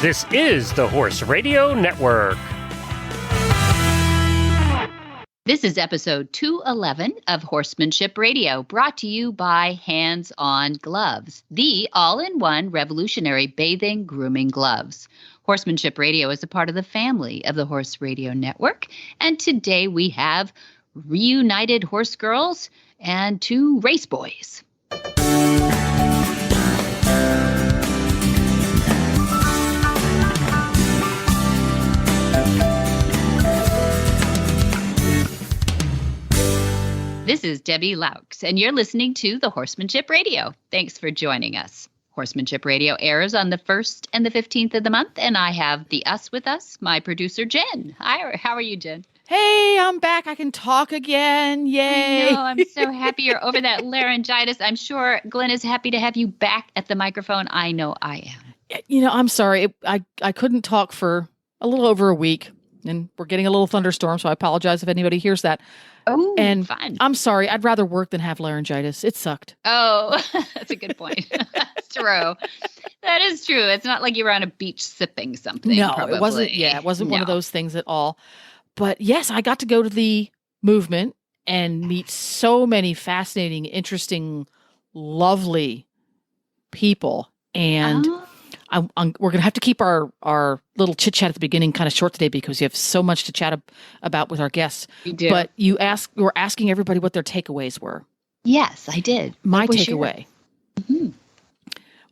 This is the Horse Radio Network. This is episode 211 of Horsemanship Radio, brought to you by HandsOnGloves, the all-in-one revolutionary bathing grooming gloves. Horsemanship Radio is a part of the family of the Horse Radio Network, and today we have reunited horse girls and 2 race boys. This is Debbie Laux, and you're listening to the Horsemanship Radio. Thanks for joining us. Horsemanship Radio airs on the 1st and the 15th of the month, and I have the us with us, my producer, Jen. Hi, how are you, Jen? Hey, I'm back. I can talk again. Yay. I know, I'm so happy you're over that laryngitis. I'm sure Glenn is happy to have you back at the microphone. I know I am. You know, I'm sorry. I couldn't talk for a little over a week, and we're getting a little thunderstorm, so I apologize if anybody hears that. Oh, and fun. I'm sorry. I'd rather work than have laryngitis. It sucked. Oh, that's a good point. That's true. That is true. It's not like you were on a beach sipping something. No, probably. It wasn't. Yeah, it wasn't one of those things at all. But yes, I got to go to the movement and meet so many fascinating, interesting, lovely people. And we're going to have to keep our little chit chat at the beginning kind of short today because you have so much to chat about with our guests. We do. But you were asking everybody what their takeaways were. Yes, I did. My takeaway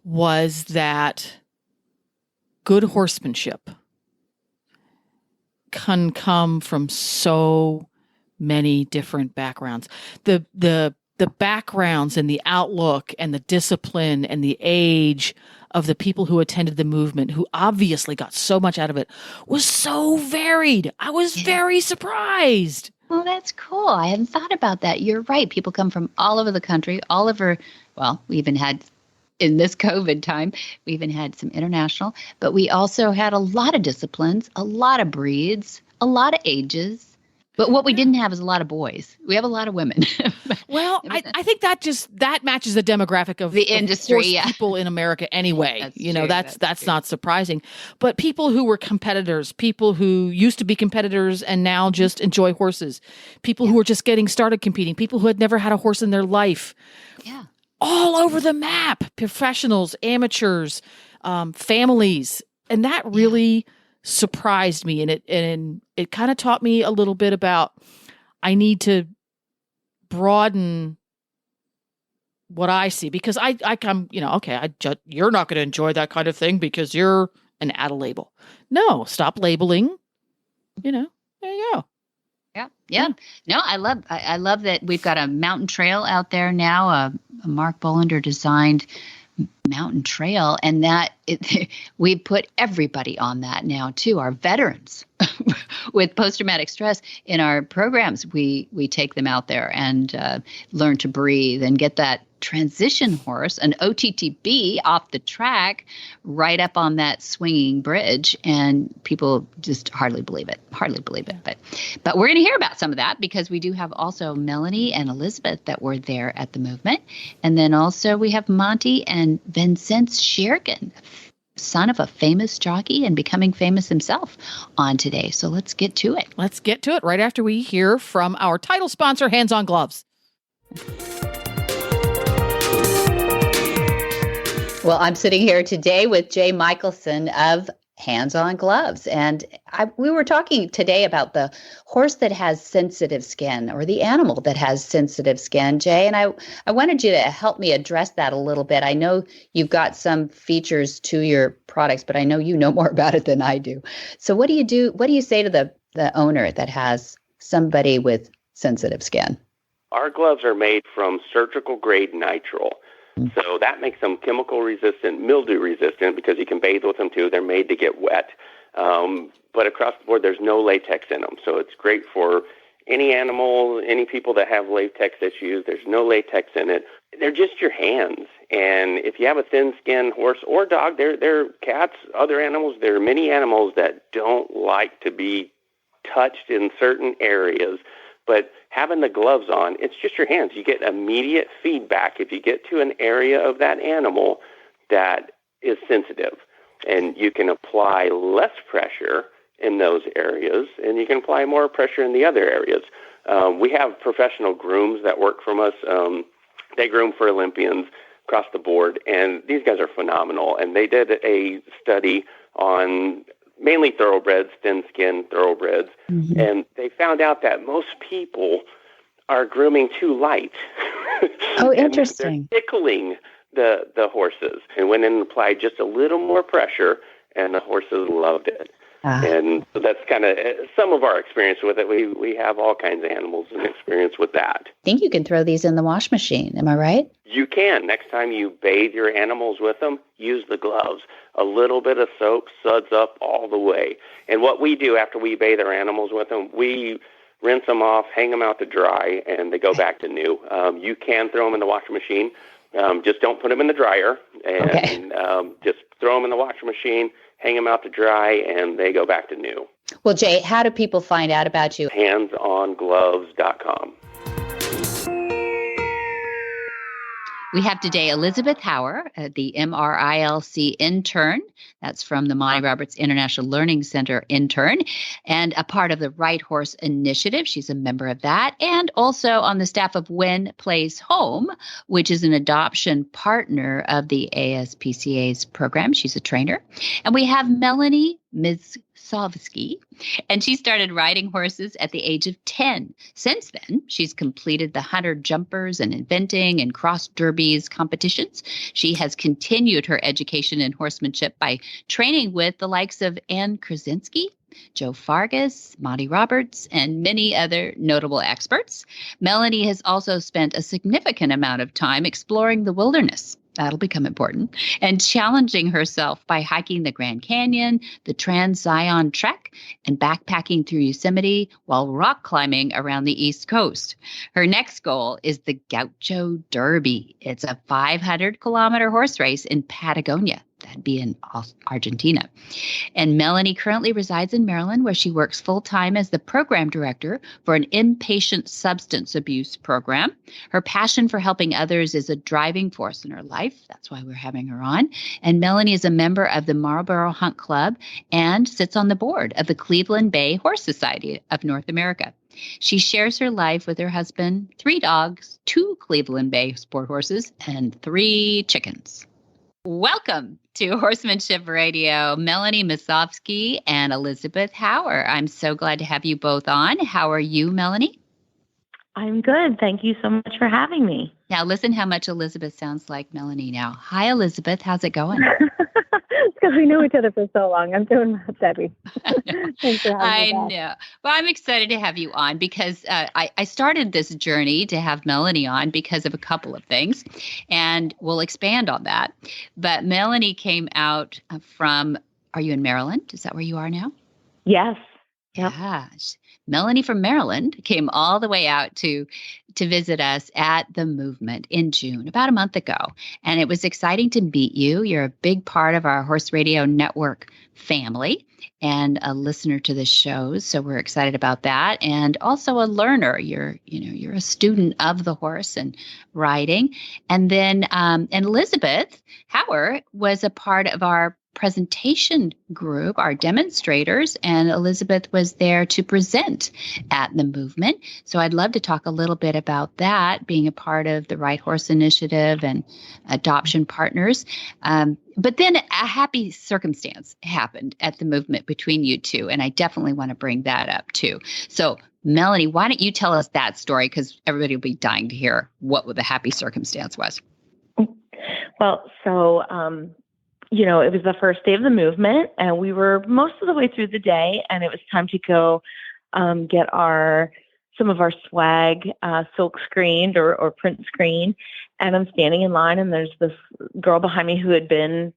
was that good horsemanship can come from so many different backgrounds. The backgrounds and the outlook and the discipline and the age of the people who attended the movement, who obviously got so much out of it, was so varied. I was very surprised. Well, that's cool. I hadn't thought about that. You're right. People come from all over the country, all over, well, we even had, in this COVID time, we even had some international, but we also had a lot of disciplines, a lot of breeds, a lot of ages. But what we didn't have is a lot of boys. We have a lot of women. Well, I think that matches the demographic of the industry, people in America anyway. That's you know, true. that's true. Not surprising. But people who were competitors, people who used to be competitors and now just enjoy horses, people who were just getting started competing, people who had never had a horse in their life. Yeah. All over the map, professionals, amateurs, families. And that really surprised me. And it kind of taught me a little bit about, I need to broaden what I see, because I come, okay, you're not going to enjoy that kind of thing because you're an add a label. No, stop labeling, there you go. Yeah. No, I love that we've got a mountain trail out there now, a Mark Bolander designed mountain trail, and that we put everybody on that now too. Our veterans with post-traumatic stress in our programs, we take them out there and learn to breathe and get that transition horse, an OTTB, off the track, right up on that swinging bridge, and people just hardly believe it. But we're going to hear about some of that because we do have also Melanie and Elisabeth that were there at the movement, and then also we have Monty and Vinzenz Schiergen, son of a famous jockey and becoming famous himself, on today. So let's get to it. Let's get to it right after we hear from our title sponsor, HandsOnGloves. Well, I'm sitting here today with Jay Michelson of HandsOnGloves. And we were talking today about the horse that has sensitive skin, or the animal that has sensitive skin, Jay. And I wanted you to help me address that a little bit. I know you've got some features to your products, but I know you know more about it than I do. So what do you do? What do you say to the owner that has somebody with sensitive skin? Our gloves are made from surgical grade nitrile. So that makes them chemical resistant, mildew resistant, because you can bathe with them too. They're made to get wet. But across the board, there's no latex in them. So it's great for any animal, any people that have latex issues. There's no latex in it. They're just your hands. And if you have a thin-skinned horse or dog, they're cats, other animals. There are many animals that don't like to be touched in certain areas. But having the gloves on, it's just your hands. You get immediate feedback if you get to an area of that animal that is sensitive. And you can apply less pressure in those areas, and you can apply more pressure in the other areas. We have professional grooms that work from us. They groom for Olympians across the board, and these guys are phenomenal. And they did a study on mainly thoroughbreds, thin-skinned thoroughbreds, and they found out that most people are grooming too light. Oh, interesting. They're tickling the horses, and went in and applied just a little more pressure, and the horses loved it. And so that's kind of some of our experience with it. We have all kinds of animals and experience with that. I think you can throw these in the wash machine. Am I right? You can. Next time you bathe your animals with them, use the gloves. A little bit of soap suds up all the way. And what we do after we bathe our animals with them, we rinse them off, hang them out to dry, and they go back to new. You can throw them in the washing machine. Just don't put them in the dryer. And just throw them in the washing machine, hang them out to dry, and they go back to new. Well, Jay, how do people find out about you? HandsOnGloves.com. We have today Elisabeth Hauer, the MRILC intern. That's from the Monty Roberts International Learning Center intern, and a part of the Right Horse Initiative. She's a member of that, and also on the staff of When Plays Home, which is an adoption partner of the ASPCA's program. She's a trainer. And we have Melanie Miksovsky, and she started riding horses at the age of 10. Since then, she's completed the 100 jumpers and eventing and cross derbies competitions. She has continued her education in horsemanship by training with the likes of Ann Krasinski, Joe Fargus, Monty Roberts, and many other notable experts. Melanie has also spent a significant amount of time exploring the wilderness. That'll become important. And challenging herself by hiking the Grand Canyon, the Trans-Zion Trek, and backpacking through Yosemite while rock climbing around the East Coast. Her next goal is the Gaucho Derby. It's a 500-kilometer horse race in Patagonia. That'd be in Argentina. And Melanie currently resides in Maryland, where she works full-time as the program director for an inpatient substance abuse program. Her passion for helping others is a driving force in her life. That's why we're having her on. And Melanie is a member of the Marlboro Hunt Club and sits on the board of the Cleveland Bay Horse Society of North America. She shares her life with her husband, 3 dogs, 2 Cleveland Bay sport horses, and 3 chickens. Welcome to Horsemanship Radio, Melanie Miksovsky and Elisabeth Hauer. I'm so glad to have you both on. How are you, Melanie? I'm good. Thank you so much for having me. Now, listen how much Elisabeth sounds like Melanie now. Hi, Elisabeth. How's it going? Because we know each other for so long. I'm doing well, Debbie. Thanks for having me. I know. Well, I'm excited to have you on because I started this journey to have Melanie on because of a couple of things, and we'll expand on that. But Melanie came out from, are you in Maryland? Is that where you are now? Yes. Yep. Gosh. Melanie from Maryland came all the way out to visit us at the movement in June, about a month ago. And it was exciting to meet you. You're a big part of our Horse Radio Network family and a listener to the shows. So we're excited about that. And also a learner. You're a student of the horse and riding. And then and Elisabeth Hauer was a part of our presentation group, our demonstrators, and Elisabeth was there to present at the movement. So I'd love to talk a little bit about that, being a part of the Right Horse Initiative and adoption partners. But then a happy circumstance happened at the movement between you two, and I definitely want to bring that up too. So Melanie, why don't you tell us that story, because everybody will be dying to hear what the happy circumstance was. Well, so it was the first day of the movement, and we were most of the way through the day, and it was time to go get some of our swag silk screened or print screened. And I'm standing in line, and there's this girl behind me who had been,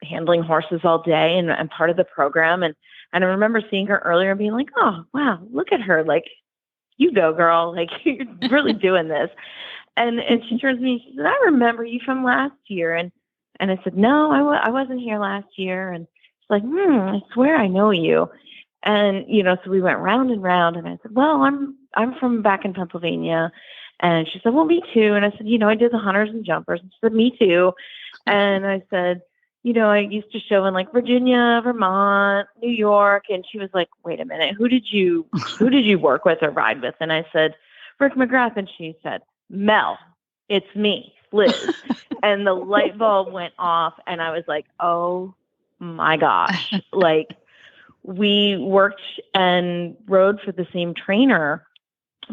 handling horses all day and part of the program. And I remember seeing her earlier and being like, oh, wow, look at her. Like, you go, girl. Like, you're really doing this. And she turns to me and she said, I remember you from last year. And I said, no, I wasn't here last year. And she's like, I swear I know you. And, so we went round and round, and I said, well, I'm from back in Pennsylvania. And she said, well, me too. And I said, I did the hunters and jumpers. And she said, me too. And I said, I used to show in like Virginia, Vermont, New York. And she was like, wait a minute, who did you work with or ride with? And I said, Rick McGrath. And she said, Mel, it's me, Liz. And the light bulb went off and I was like, oh my gosh. Like, we worked and rode for the same trainer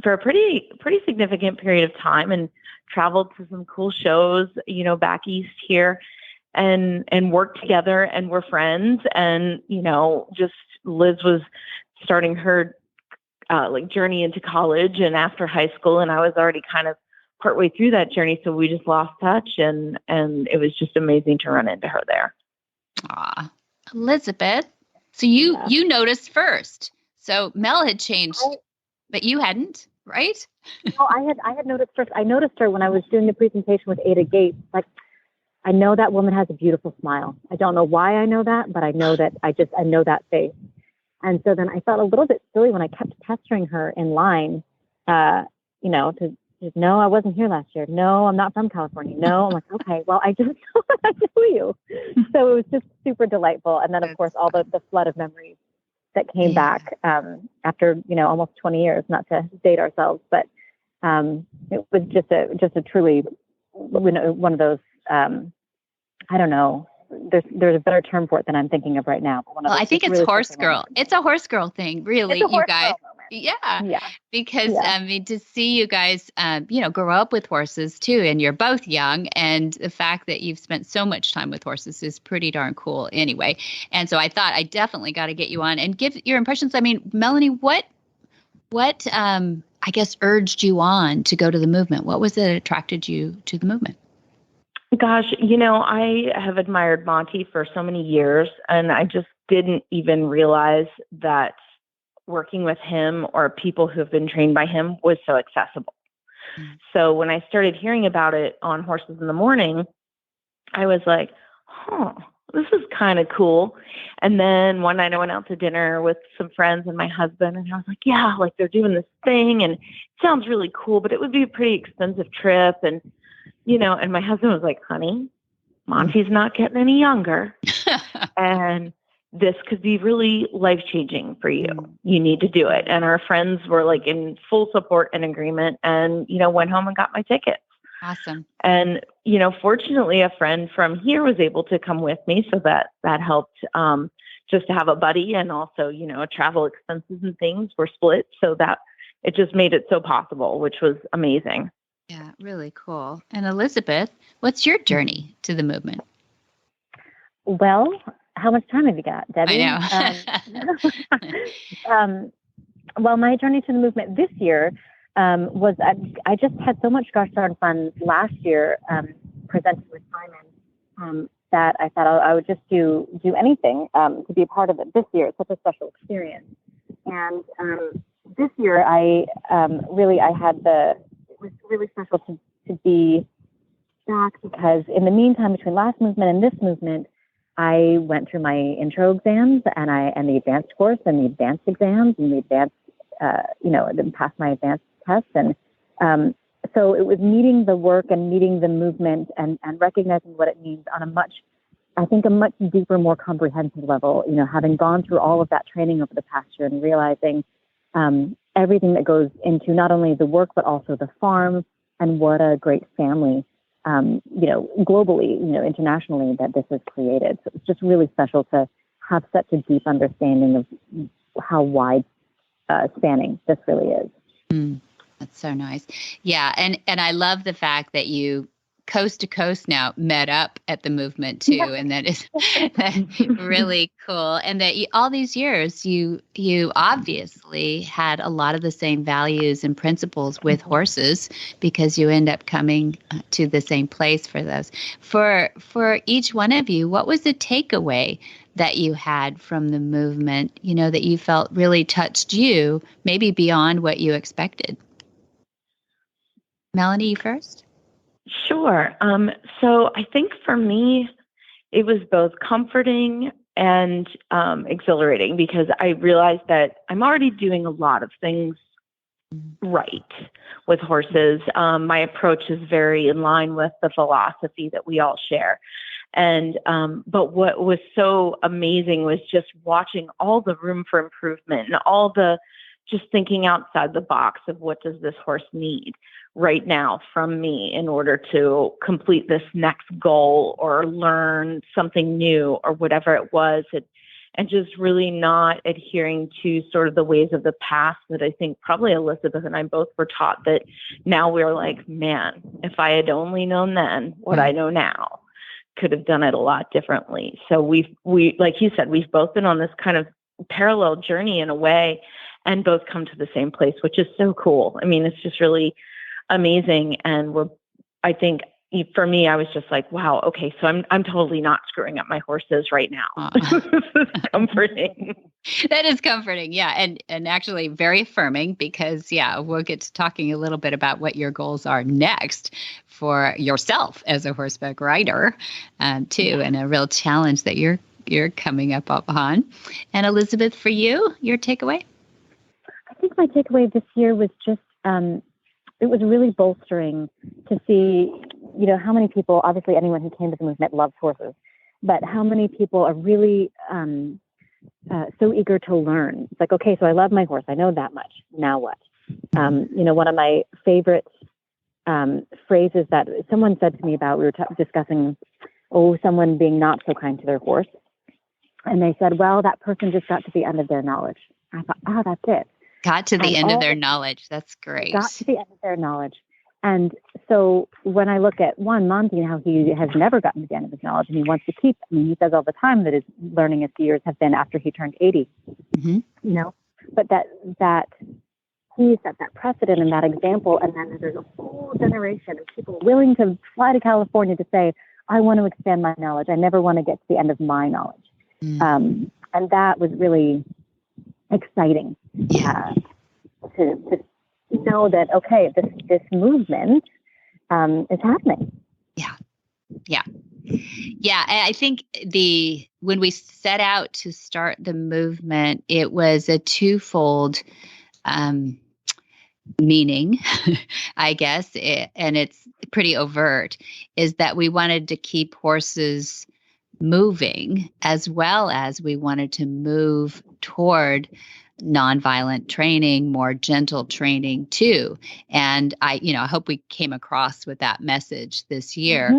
for a pretty significant period of time and traveled to some cool shows, back east here and worked together and were friends. And, just Liz was starting her journey into college and after high school. And I was already kind of partway through that journey. So we just lost touch and it was just amazing to run into her there. Ah, Elisabeth. So you noticed first. So Mel had changed, but you hadn't, right? No, I had noticed first. I noticed her when I was doing the presentation with Ada Gates. Like, I know that woman has a beautiful smile. I don't know why I know that, but I know that I know that face. And so then I felt a little bit silly when I kept pestering her in line, to just, no, I wasn't here last year. No, I'm not from California. No, I'm like, okay, well, I just I know you. So it was just super delightful. And then, of course, all the flood of memories that came back after, almost 20 years, not to date ourselves, but it was just a truly, one of those, I don't know, there's a better term for it than I'm thinking of right now. Well, I think it's really horse girl. It's a horse girl thing, really, you guys. Yeah. Because to see you guys, grow up with horses too, and you're both young, and the fact that you've spent so much time with horses is pretty darn cool anyway. And so I thought I definitely got to get you on and give your impressions. I mean, Melanie, what I guess urged you on to go to the movement? What was it that attracted you to the movement? Gosh, I have admired Monty for so many years, and I just didn't even realize that working with him or people who have been trained by him was so accessible. Mm-hmm. So when I started hearing about it on Horses in the Morning, I was like, this is kind of cool. And then one night I went out to dinner with some friends and my husband, and I was like, yeah, like they're doing this thing and it sounds really cool, but it would be a pretty expensive trip. And and my husband was like, honey, Monty's not getting any younger. And this could be really life-changing for you. You need to do it. And our friends were like in full support and agreement and, went home and got my tickets. Awesome. And, fortunately a friend from here was able to come with me. So that helped just to have a buddy, and also, travel expenses and things were split. So that it just made it so possible, which was amazing. Yeah, really cool. And Elisabeth, what's your journey to the movement? Well, how much time have you got, Debbie? I know. Well, my journey to the movement this year was I just had so much gosh darn fun last year presenting with Simon that I thought I would just do anything to be a part of it this year. It's such a special experience. And this year it was really special to be back, because in the meantime, between last movement and this movement, I went through my intro exams and the advanced course and the advanced exams and the advanced, then passed my advanced tests. And so it was meeting the work and meeting the movement and recognizing what it means on a much deeper, more comprehensive level, having gone through all of that training over the past year and realizing everything that goes into not only the work, but also the farm, and what a great family, globally, internationally, that this has created. So it's just really special to have such a deep understanding of how wide spanning this really is. That's so nice. Yeah. And I love the fact that you coast to coast now met up at the movement too. And that is really cool. And that all these years, you obviously had a lot of the same values and principles with horses, because you end up coming to the same place for those. For each one of you, what was the takeaway that you had from the movement, that you felt really touched you, maybe beyond what you expected? Melanie, you first? Sure. So I think for me, it was both comforting and exhilarating, because I realized that I'm already doing a lot of things right with horses. My approach is very in line with the philosophy that we all share. And, but what was so amazing was just watching all the room for improvement and all the, just thinking outside the box of what does this horse need right now from me in order to complete this next goal or learn something new or whatever it was. And just really not adhering to sort of the ways of the past that I think probably Elisabeth and I both were taught, that now we're like, man, if I had only known then what I know now, could have done it a lot differently. So we, like you said, we've both been on this kind of parallel journey in a way and both come to the same place, which is so cool. I mean, it's just really amazing. And I think for me, I was just like, wow, okay, so I'm totally not screwing up my horses right now. This is comforting. That is comforting. Yeah. And actually very affirming because, we'll get to talking a little bit about what your goals are next for yourself as a horseback rider, too, and a real challenge that you're coming up on. And Elisabeth, for you, your takeaway? I think my takeaway this year was just, it was really bolstering to see, how many people, obviously anyone who came to the movement loves horses, but how many people are really so eager to learn. It's like, okay, so I love my horse. I know that much. Now what? One of my favorite phrases that someone said to me about, we were discussing, someone being not so kind to their horse. And they said, well, that person just got to the end of their knowledge. I thought, that's it. Got to the end of their knowledge. That's great. Got to the end of their knowledge. And so when I look at Monty, how he has never gotten to the end of his knowledge and he wants to keep, he says all the time that his learningest years have been after he turned 80, but that he set that precedent and that example. And then there's a whole generation of people willing to fly to California to say, I want to expand my knowledge. I never want to get to the end of my knowledge. And that was really exciting to know that, okay, this movement is happening. Yeah. I think when we set out to start the movement, it was a twofold meaning, I guess, and it's pretty overt, is that we wanted to keep horses moving as well as we wanted to move toward nonviolent training, more gentle training too. And I hope we came across with that message this year.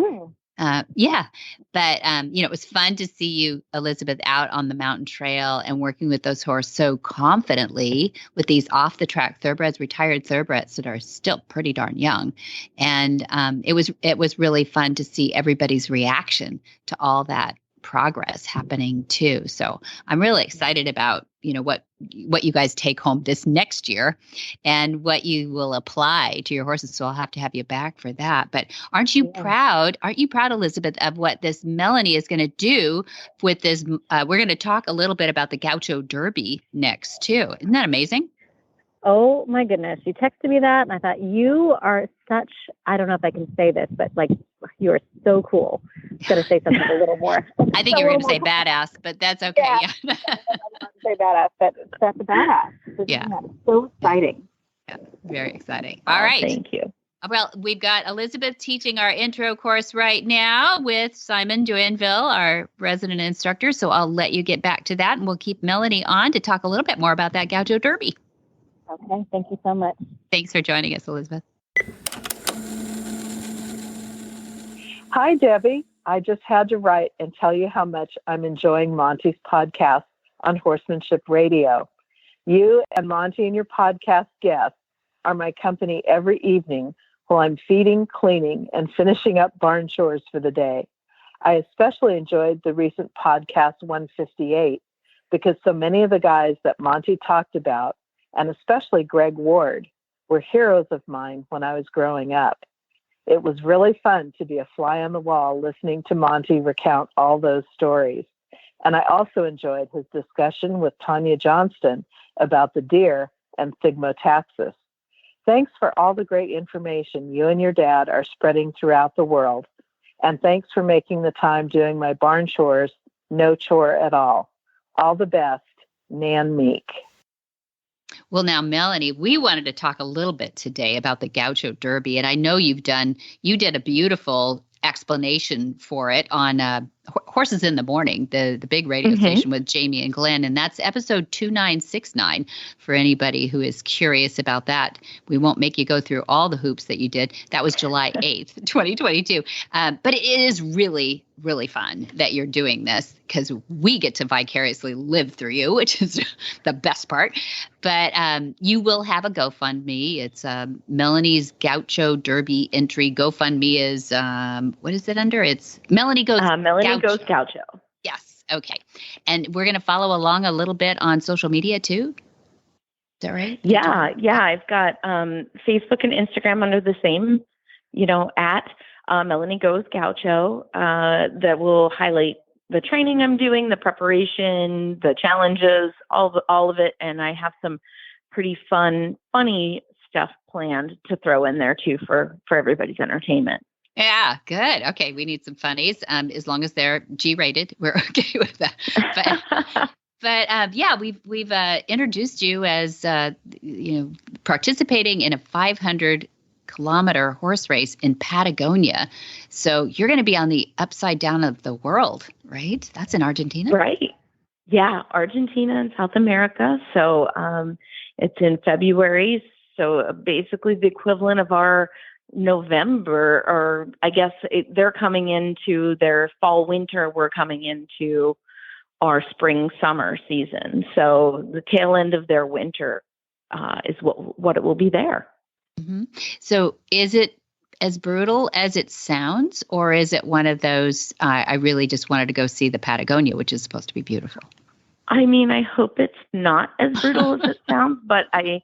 But it was fun to see you, Elisabeth, out on the mountain trail and working with those horses so confidently with these off the track thoroughbreds, retired thoroughbreds that are still pretty darn young. And it was really fun to see everybody's reaction to all that progress happening too. So I'm really excited about, what you guys take home this next year and what you will apply to your horses. So I'll have to have you back for that. But aren't you proud? Aren't you proud, Elisabeth, of what this Melanie is going to do with this? We're going to talk a little bit about the Gaucho Derby next too. Isn't that amazing? Oh my goodness. You texted me that and I thought, you are such, I don't know if I can say this, but you are so cool. I'm going to say something a little more. I think you were going to say badass, but that's okay. Yeah. I don't say badass, but that's a badass. That's so exciting. Yeah, very exciting. All right. Thank you. Well, we've got Elisabeth teaching our intro course right now with Simon Joinville, our resident instructor. So I'll let you get back to that and we'll keep Melanie on to talk a little bit more about that Gaucho Derby. Okay. Thank you so much. Thanks for joining us, Elisabeth. Hi, Debbie. I just had to write and tell you how much I'm enjoying Monty's podcast on Horsemanship Radio. You and Monty and your podcast guests are my company every evening while I'm feeding, cleaning, and finishing up barn chores for the day. I especially enjoyed the recent podcast 158 because so many of the guys that Monty talked about, and especially Greg Ward, were heroes of mine when I was growing up. It was really fun to be a fly on the wall listening to Monty recount all those stories. And I also enjoyed his discussion with Tanya Johnston about the deer and Thigmotaxis. Thanks for all the great information you and your dad are spreading throughout the world. And thanks for making the time doing my barn chores no chore at all. All the best, Nan Meek. Well, now, Melanie, we wanted to talk a little bit today about the Gaucho Derby. And I know you did a beautiful explanation for it on Horses in the Morning, the big radio station with Jamie and Glenn. And that's episode 2969 for anybody who is curious about that. We won't make you go through all the hoops that you did. That was July 8th, 2022. But it is really, really fun that you're doing this because we get to vicariously live through you, which is the best part. But you will have a GoFundMe. It's Melanie's Gaucho Derby entry. GoFundMe is, what is it under? It's Melanie Goes Goes Gaucho. Yes. Okay. And we're going to follow along a little bit on social media too. Is that right? Yeah. I've got Facebook and Instagram under the same, at Melanie Goes Gaucho, that will highlight the training I'm doing, the preparation, the challenges, all of it. And I have some pretty funny stuff planned to throw in there too for everybody's entertainment. Yeah, good. Okay, we need some funnies. As long as they're G-rated, we're okay with that. But yeah, we've introduced you as participating in a 500-kilometer horse race in Patagonia. So you're going to be on the upside down of the world, right? That's in Argentina, right? Yeah, Argentina and South America. So it's in February. So basically the equivalent of our November, or I guess they're coming into their fall, winter. We're coming into our spring, summer season. So the tail end of their winter is what it will be there. Mm-hmm. So is it as brutal as it sounds, or is it one of those, I really just wanted to go see the Patagonia, which is supposed to be beautiful? I mean, I hope it's not as brutal as it sounds, but I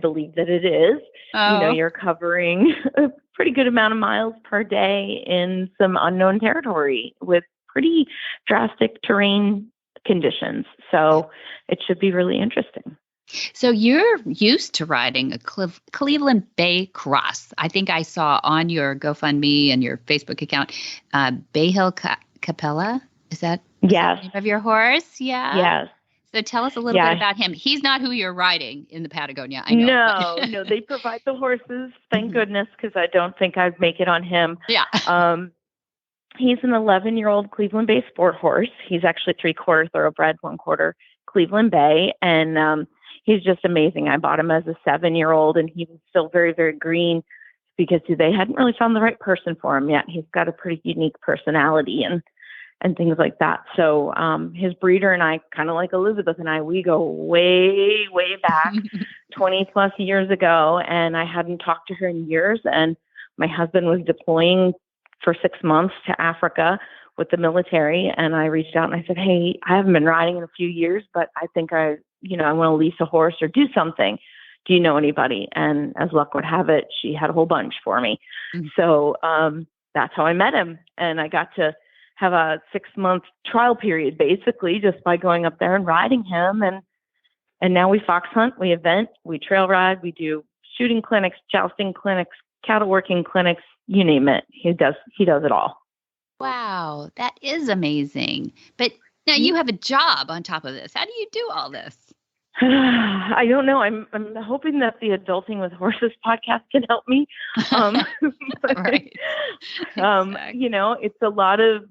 believe that it is. Oh. You're covering a pretty good amount of miles per day in some unknown territory with pretty drastic terrain conditions. So it should be really interesting. So you're used to riding a Cleveland Bay Cross. I think I saw on your GoFundMe and your Facebook account, Bay Hill Capella. Is that the name of your horse? Yeah. Yes. So tell us a little bit about him. He's not who you're riding in the Patagonia. I know. No, they provide the horses. Thank goodness, because I don't think I'd make it on him. Yeah. He's an 11-year-old Cleveland Bay sport horse. He's actually 3/4 thoroughbred, 1/4 Cleveland Bay. And he's just amazing. I bought him as a 7-year-old, and he was still very, very green because they hadn't really found the right person for him yet. He's got a pretty unique personality and things like that. So his breeder and I, kind of like Elisabeth and I, we go way, way back 20 plus years ago. And I hadn't talked to her in years. And my husband was deploying for 6 months to Africa with the military. And I reached out and I said, hey, I haven't been riding in a few years, but I think I want to lease a horse or do something. Do you know anybody? And as luck would have it, she had a whole bunch for me. Mm-hmm. So that's how I met him. And I got to have a 6-month trial period, basically, just by going up there and riding him. And now we fox hunt, we event, we trail ride, we do shooting clinics, jousting clinics, cattle working clinics, you name it. He does it all. Wow, that is amazing. But now you have a job on top of this. How do you do all this? I don't know. I'm hoping that the Adulting with Horses podcast can help me. Right. Exactly. It's a lot of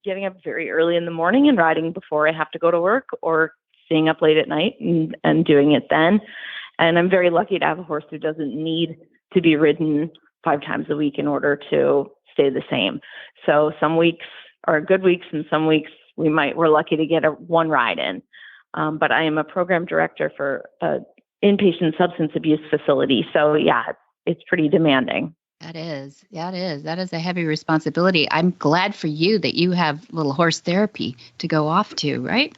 getting up very early in the morning and riding before I have to go to work, or staying up late at night and doing it then. And I'm very lucky to have a horse who doesn't need to be ridden 5 times a week in order to stay the same. So some weeks are good weeks, and some weeks we're lucky to get one ride in. But I am a program director for an inpatient substance abuse facility. So yeah, it's pretty demanding. That is. Yeah, it is. That is a heavy responsibility. I'm glad for you that you have little horse therapy to go off to, right?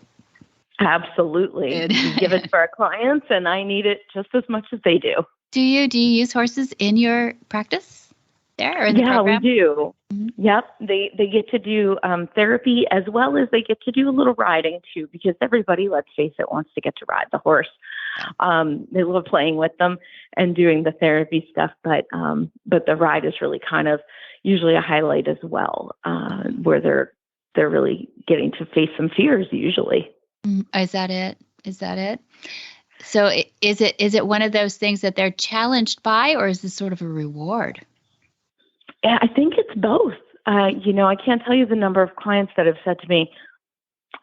Absolutely. We give it for our clients, and I need it just as much as they do. Do you use horses in your practice there or in the program? We do. Mm-hmm. Yep. They get to do therapy, as well as they get to do a little riding too, because everybody, let's face it, wants to get to ride the horse. They love playing with them and doing the therapy stuff, but the ride is really kind of usually a highlight as well, where they're really getting to face some fears usually. Is that it? So is it one of those things that they're challenged by, or is this sort of a reward? I think it's both. I can't tell you the number of clients that have said to me,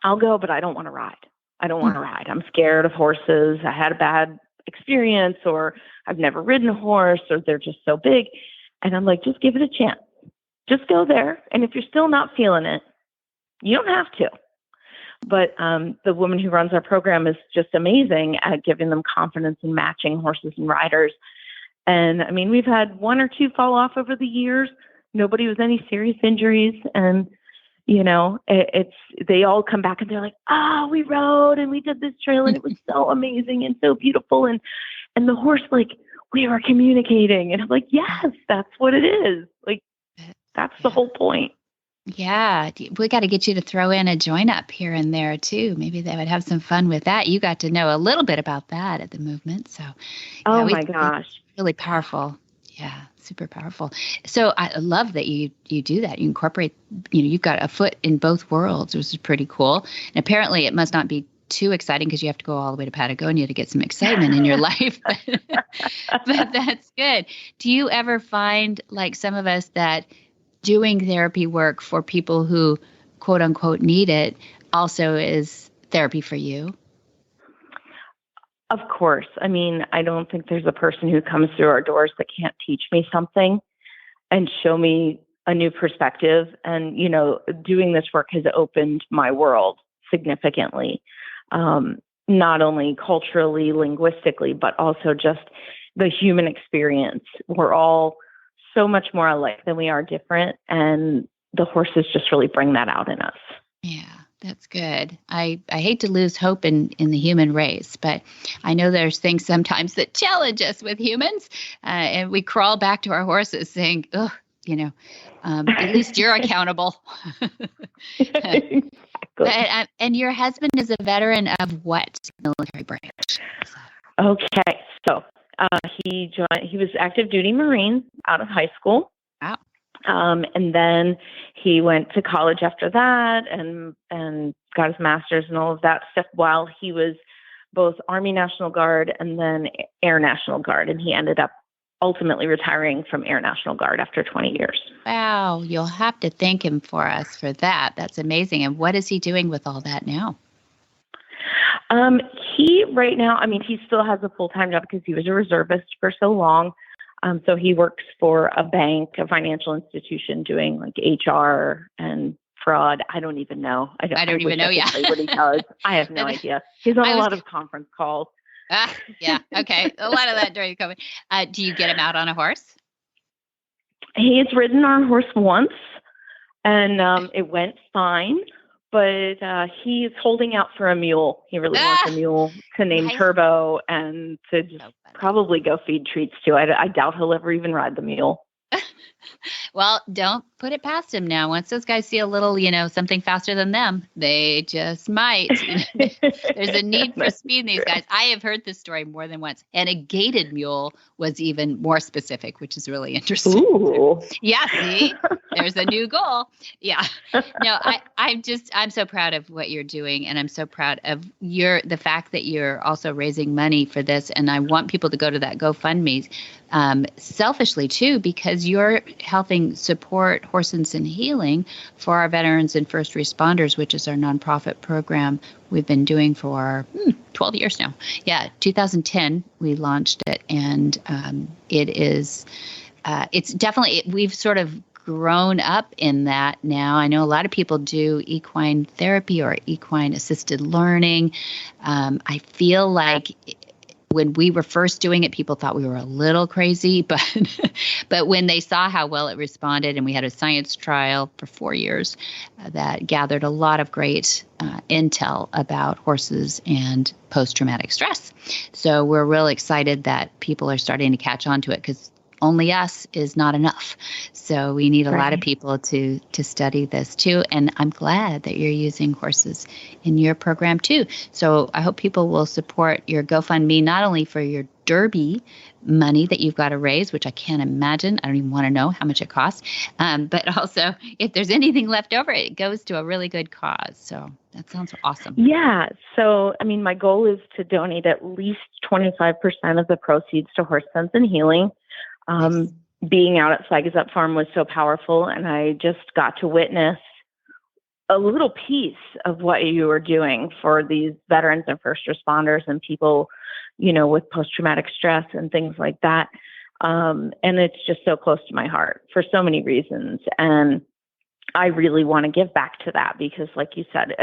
I'll go, but I don't want to ride. I don't want to ride. I'm scared of horses. I had a bad experience, or I've never ridden a horse, or they're just so big. And I'm like, just give it a chance. Just go there. And if you're still not feeling it, you don't have to. But the woman who runs our program is just amazing at giving them confidence in matching horses and riders. And I mean, we've had one or two fall off over the years. Nobody with any serious injuries. And, they all come back and they're like, we rode and we did this trail and it was so amazing and so beautiful. And the horse, like, we were communicating. And I'm like, yes, that's what it is. Like, that's the whole point. Yeah, we got to get you to throw in a join up here and there too. Maybe they would have some fun with that. You got to know a little bit about that at the movement. So, my gosh, really powerful. Yeah, super powerful. So I love that you do that. You incorporate, you've got a foot in both worlds, which is pretty cool. And apparently it must not be too exciting because you have to go all the way to Patagonia to get some excitement in your life. But that's good. Do you ever find, like some of us, that doing therapy work for people who quote unquote need it also is therapy for you? Of course. I mean, I don't think there's a person who comes through our doors that can't teach me something and show me a new perspective. And, doing this work has opened my world significantly, not only culturally, linguistically, but also just the human experience. We're all so much more alike than we are different. And the horses just really bring that out in us. Yeah, that's good. I hate to lose hope in the human race, but I know there's things sometimes that challenge us with humans. And we crawl back to our horses saying, oh, at least you're accountable. Exactly. And your husband is a veteran of what military branch? Okay, so he was active duty Marine out of high school. Wow. And then he went to college after that and got his master's and all of that stuff while he was both Army National Guard and then Air National Guard. And he ended up ultimately retiring from Air National Guard after 20 years. Wow. You'll have to thank him for us for that. That's amazing. And what is he doing with all that now? He right now, I mean, he still has a full-time job because he was a reservist for so long. So he works for a bank, a financial institution, doing like HR and fraud. I don't even know. I don't even know. Yeah. What he does. I have no idea. He's on a lot of conference calls. Yeah. Okay. A lot of that during COVID. Do you get him out on a horse? He's ridden our horse once and it went fine. But he's holding out for a mule. He really wants a mule to name Turbo and to just probably go feed treats to. I doubt he'll ever even ride the mule. Well, don't put it past him now. Once those guys see a little, something faster than them, they just might. There's a need for speed in these guys. I have heard this story more than once. And a gaited mule was even more specific, which is really interesting. Ooh. Yeah, see? There's a new goal. Yeah. No, I'm so proud of what you're doing. And I'm so proud of the fact that you're also raising money for this. And I want people to go to that GoFundMe selfishly too, because you're helping support Horses and Healing for our veterans and first responders, which is our nonprofit program we've been doing for 12 years now. Yeah, 2010 we launched it, and it's definitely, we've sort of grown up in that now. I know a lot of people do equine therapy or equine assisted learning. I feel like when we were first doing it, people thought we were a little crazy, but when they saw how well it responded, and we had a science trial for 4 years that gathered a lot of great intel about horses and post-traumatic stress. So we're really excited that people are starting to catch on to it, because only us is not enough. So we need a lot of people to study this too. And I'm glad that you're using horses in your program too. So I hope people will support your GoFundMe, not only for your Derby money that you've got to raise, which I can't imagine. I don't even want to know how much it costs. But also, if there's anything left over, it goes to a really good cause. So that sounds awesome. Yeah. So, I mean, my goal is to donate at least 25% of the proceeds to Horse Sense and Healing. being out at Flag Is Up Farm was so powerful, and I just got to witness a little piece of what you were doing for these veterans and first responders and people, with post-traumatic stress and things like that. And it's just so close to my heart for so many reasons. And I really want to give back to that because, like you said,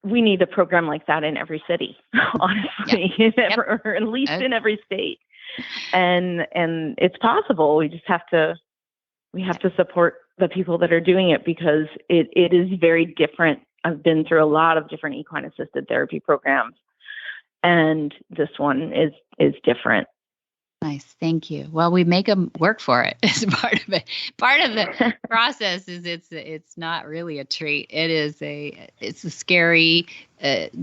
we need a program like that in every city, honestly, or at least in every state. And it's possible. We just have to support the people that are doing it because it is very different. I've been through a lot of different equine assisted therapy programs, and this one is different. Nice. Thank you. Well, we make them work for it as part of it. Part of the process is it's not really a treat. It's a scary,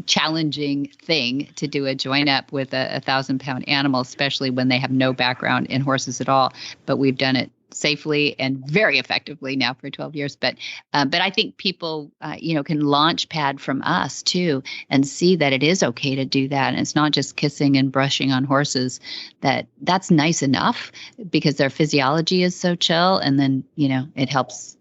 challenging thing to do a join up with a 1,000-pound animal, especially when they have no background in horses at all. But we've done it safely and very effectively now for 12 years. But I think people, can launch pad from us too and see that it is okay to do that. And it's not just kissing and brushing on horses. That's nice enough because their physiology is so chill. And then, it helps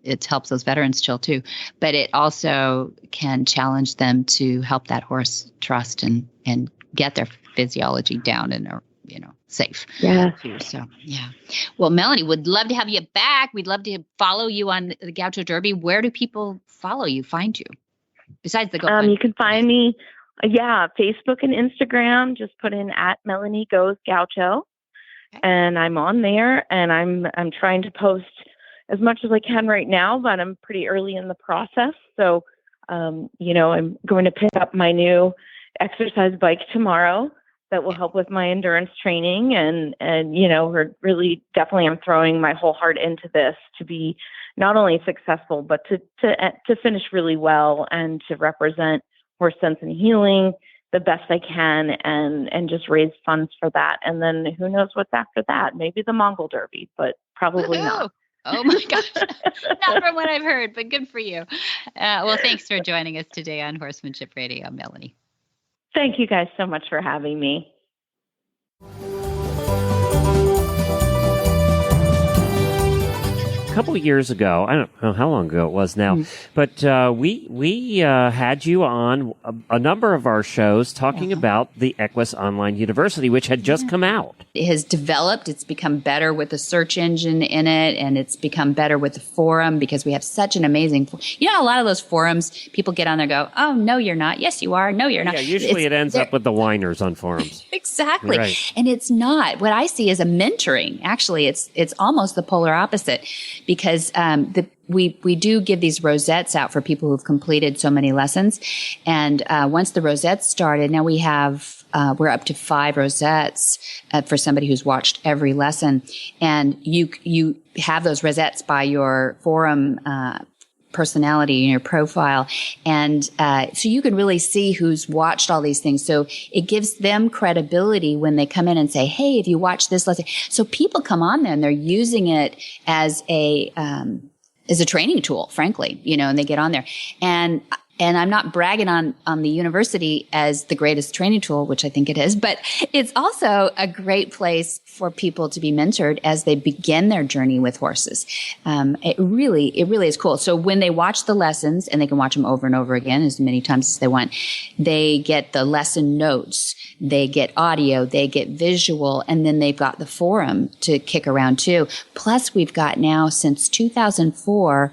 those veterans chill too. But it also can challenge them to help that horse trust and get their physiology down and safe. Yeah. So, yeah. Well, Melanie, would love to have you back. We'd love to follow you on the Gaucho Derby. Where do people follow you, find you? Besides the GoFundMe. You can find me, Facebook and Instagram. Just put in @MelanieGoesGaucho. Okay. And I'm on there, and I'm trying to post as much as I can right now, but I'm pretty early in the process. So, I'm going to pick up my new exercise bike tomorrow. That will help with my endurance training. And we're really definitely, I'm throwing my whole heart into this to be not only successful, but to finish really well and to represent horse sense and healing the best I can and just raise funds for that. And then who knows what's after that? Maybe the Mongol Derby, but probably not. Oh my gosh. Not from what I've heard, but good for you. Well, thanks for joining us today on Horsemanship Radio, Melanie. Thank you guys so much for having me. A couple of years ago, I don't know how long ago it was now, but we had you on a number of our shows talking about the Equus Online University, which had just come out. It has developed. It's become better with the search engine in it, and it's become better with the forum because we have such an amazing a lot of those forums, people get on there and go, oh, no, you're not. Yes, you are. No, you're not. Yeah, usually it ends up with the whiners on forums. Exactly. Right. And it's not. What I see is a mentoring. Actually, it's almost the polar opposite because we do give these rosettes out for people who've completed so many lessons. And once the rosettes started, now we have we're up to 5 rosettes for somebody who's watched every lesson. And you have those rosettes by your forum personality in your profile. And so you can really see who's watched all these things. So it gives them credibility when they come in and say, hey, have you watched this lesson? So people come on there and they're using it as a training tool, frankly, and they get on there. And I'm not bragging on the university as the greatest training tool, which I think it is, but it's also a great place for people to be mentored as they begin their journey with horses. It really is cool. So when they watch the lessons, and they can watch them over and over again as many times as they want, they get the lesson notes, they get audio, they get visual, and then they've got the forum to kick around too. Plus we've got now since 2004,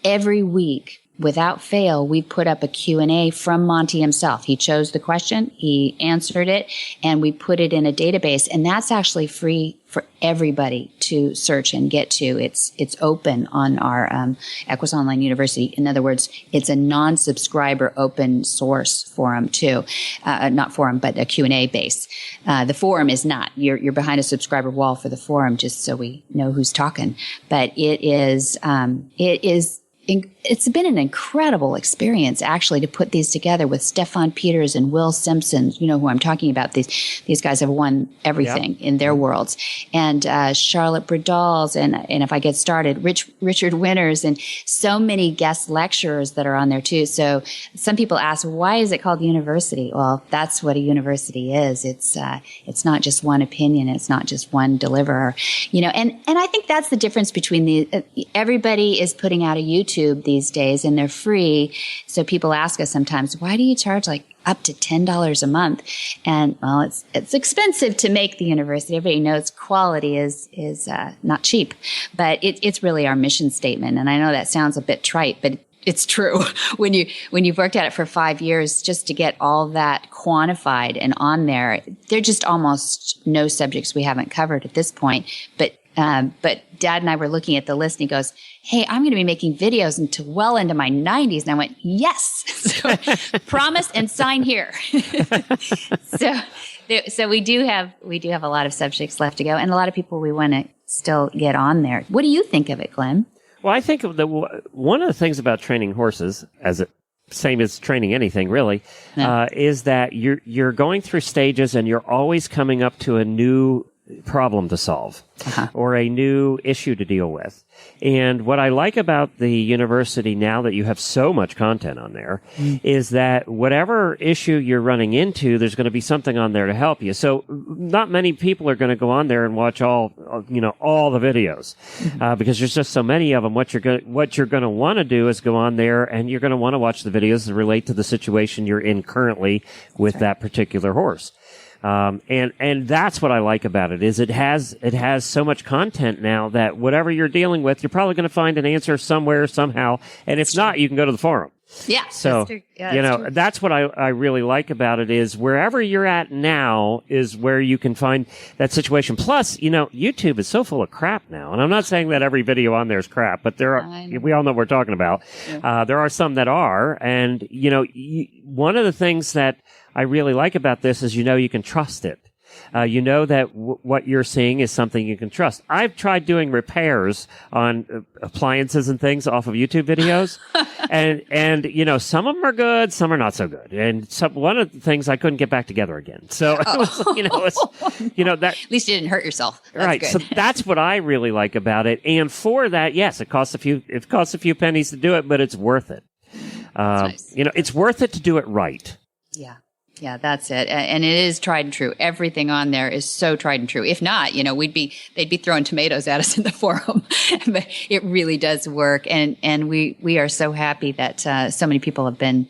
every week, without fail, we put up a Q&A from Monty himself. He chose the question, he answered it, and we put it in a database. And that's actually free for everybody to search and get to. It's open on our Equus Online University. In other words, it's a non-subscriber open source forum too. Not forum, but a Q&A base. The forum is not. You're behind a subscriber wall for the forum, just so we know who's talking. But it's it's been an incredible experience actually to put these together with Stefan Peters and Will Simpson. You know who I'm talking about. These guys have won everything in their worlds, and Charlotte Bradals, and if I get started, Richard Winters, and so many guest lecturers that are on there too. So some people ask, why is it called university? Well, that's what a university is. It's not just one opinion. It's not just one deliverer. You know, and I think that's the difference between everybody is putting out a YouTube these days, and they're free. So people ask us sometimes, why do you charge like up to $10 a month? And well, it's expensive to make the university. Everybody knows quality is not cheap, but it's really our mission statement. And I know that sounds a bit trite, but it's true. When you've worked at it for 5 years, just to get all that quantified and on there, there are just almost no subjects we haven't covered at this point. But Dad and I were looking at the list, and he goes, "Hey, I'm going to be making videos well into my 90s." And I went, "Yes." So, promise and sign here. So we do have a lot of subjects left to go, and a lot of people we want to still get on there. What do you think of it, Glenn? Well, I think one of the things about training horses, same as training anything really, is that you're going through stages, and you're always coming up to a new problem to solve or a new issue to deal with. And what I like about the university now that you have so much content on there is that whatever issue you're running into, there's going to be something on there to help you. So not many people are going to go on there and watch all the videos because there's just so many of them. What you're going to want to do is go on there, and you're going to want to watch the videos that relate to the situation you're in currently with that particular horse. And that's what I like about it, is it has so much content now that whatever you're dealing with, you're probably going to find an answer somewhere, somehow. And if not, you can go to the forum. Yeah. So, that's what I really like about it, is wherever you're at now is where you can find that situation. Plus, YouTube is so full of crap now. And I'm not saying that every video on there is crap, but we all know what we're talking about. Yeah. There are some that are. And, one of the things that I really like about this is, you can trust it. That what you're seeing is something you can trust. I've tried doing repairs on appliances and things off of YouTube videos, and some of them are good, some are not so good. And one of the things I couldn't get back together again. So it was, that at least you didn't hurt yourself. That's right. Good. So that's what I really like about it. And for that, yes, it costs a few pennies to do it, but it's worth it. Nice. It's worth it to do it right. Yeah. Yeah, that's it. And it is tried and true. Everything on there is so tried and true. If not, they'd be throwing tomatoes at us in the forum. But it really does work. And we are so happy that so many people have been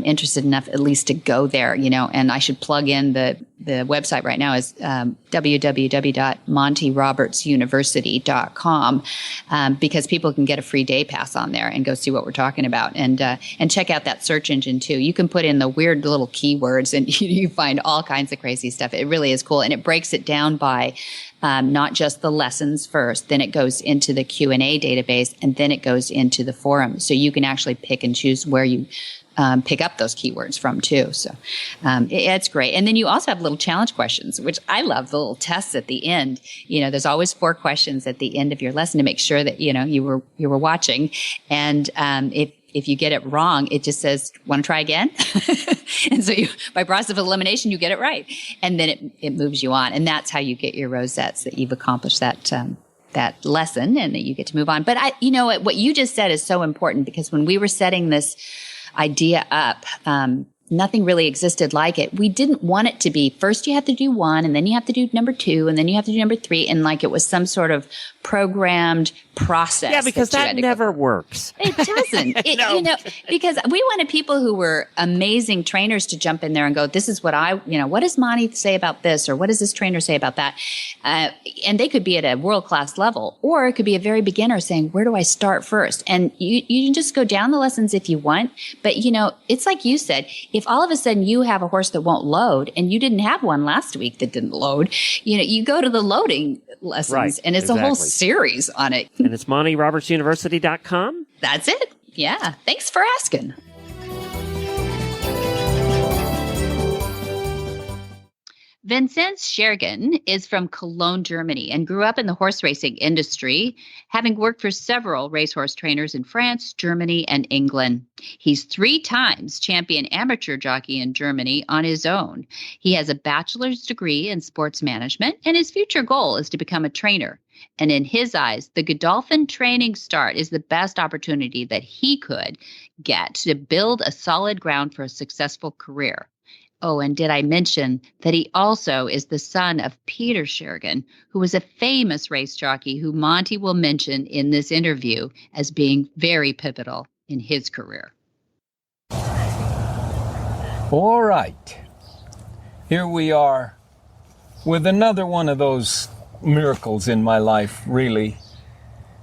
interested enough at least to go there, and I should plug in the website right now is www.montyrobertsuniversity.com because people can get a free day pass on there and go see what we're talking about, and check out that search engine too. You can put in the weird little keywords and you find all kinds of crazy stuff. It really is cool, and it breaks it down by not just the lessons first, then it goes into the Q&A database, and then it goes into the forum. So you can actually pick and choose where you pick up those keywords from too. So it's great. And then you also have little challenge questions, which I love, the little tests at the end. There's always 4 questions at the end of your lesson to make sure that, you were watching. And if you get it wrong, it just says, want to try again? And so by process of elimination, you get it right. And then it moves you on. And that's how you get your rosettes, that you've accomplished that lesson and that you get to move on. But what you just said is so important, because when we were setting this idea up, nothing really existed like it. We didn't want it to be first you have to do 1, and then you have to do number 2, and then you have to do number 3, and like it was some sort of programmed process. Yeah, because that never works. It doesn't. No. Because we wanted people who were amazing trainers to jump in there and go, this is what what does Monty say about this? Or what does this trainer say about that? And they could be at a world-class level, or it could be a very beginner saying, where do I start first? And you can just go down the lessons if you want. But, it's like you said, if all of a sudden you have a horse that won't load, and you didn't have one last week that didn't load, you go to the loading lessons, right, and it's a whole series on it. And it's MontyRobertsUniversity.com? That's it. Yeah. Thanks for asking. Vinzenz Schiergen is from Cologne, Germany, and grew up in the horse racing industry, having worked for several racehorse trainers in France, Germany, and England. He's 3 times champion amateur jockey in Germany on his own. He has a bachelor's degree in sports management, and his future goal is to become a trainer. And in his eyes, the Godolphin training start is the best opportunity that he could get to build a solid ground for a successful career. Oh, and did I mention that he also is the son of Peter Schiergen, who was a famous race jockey who Monty will mention in this interview as being very pivotal in his career. All right. Here we are with another one of those miracles in my life, really.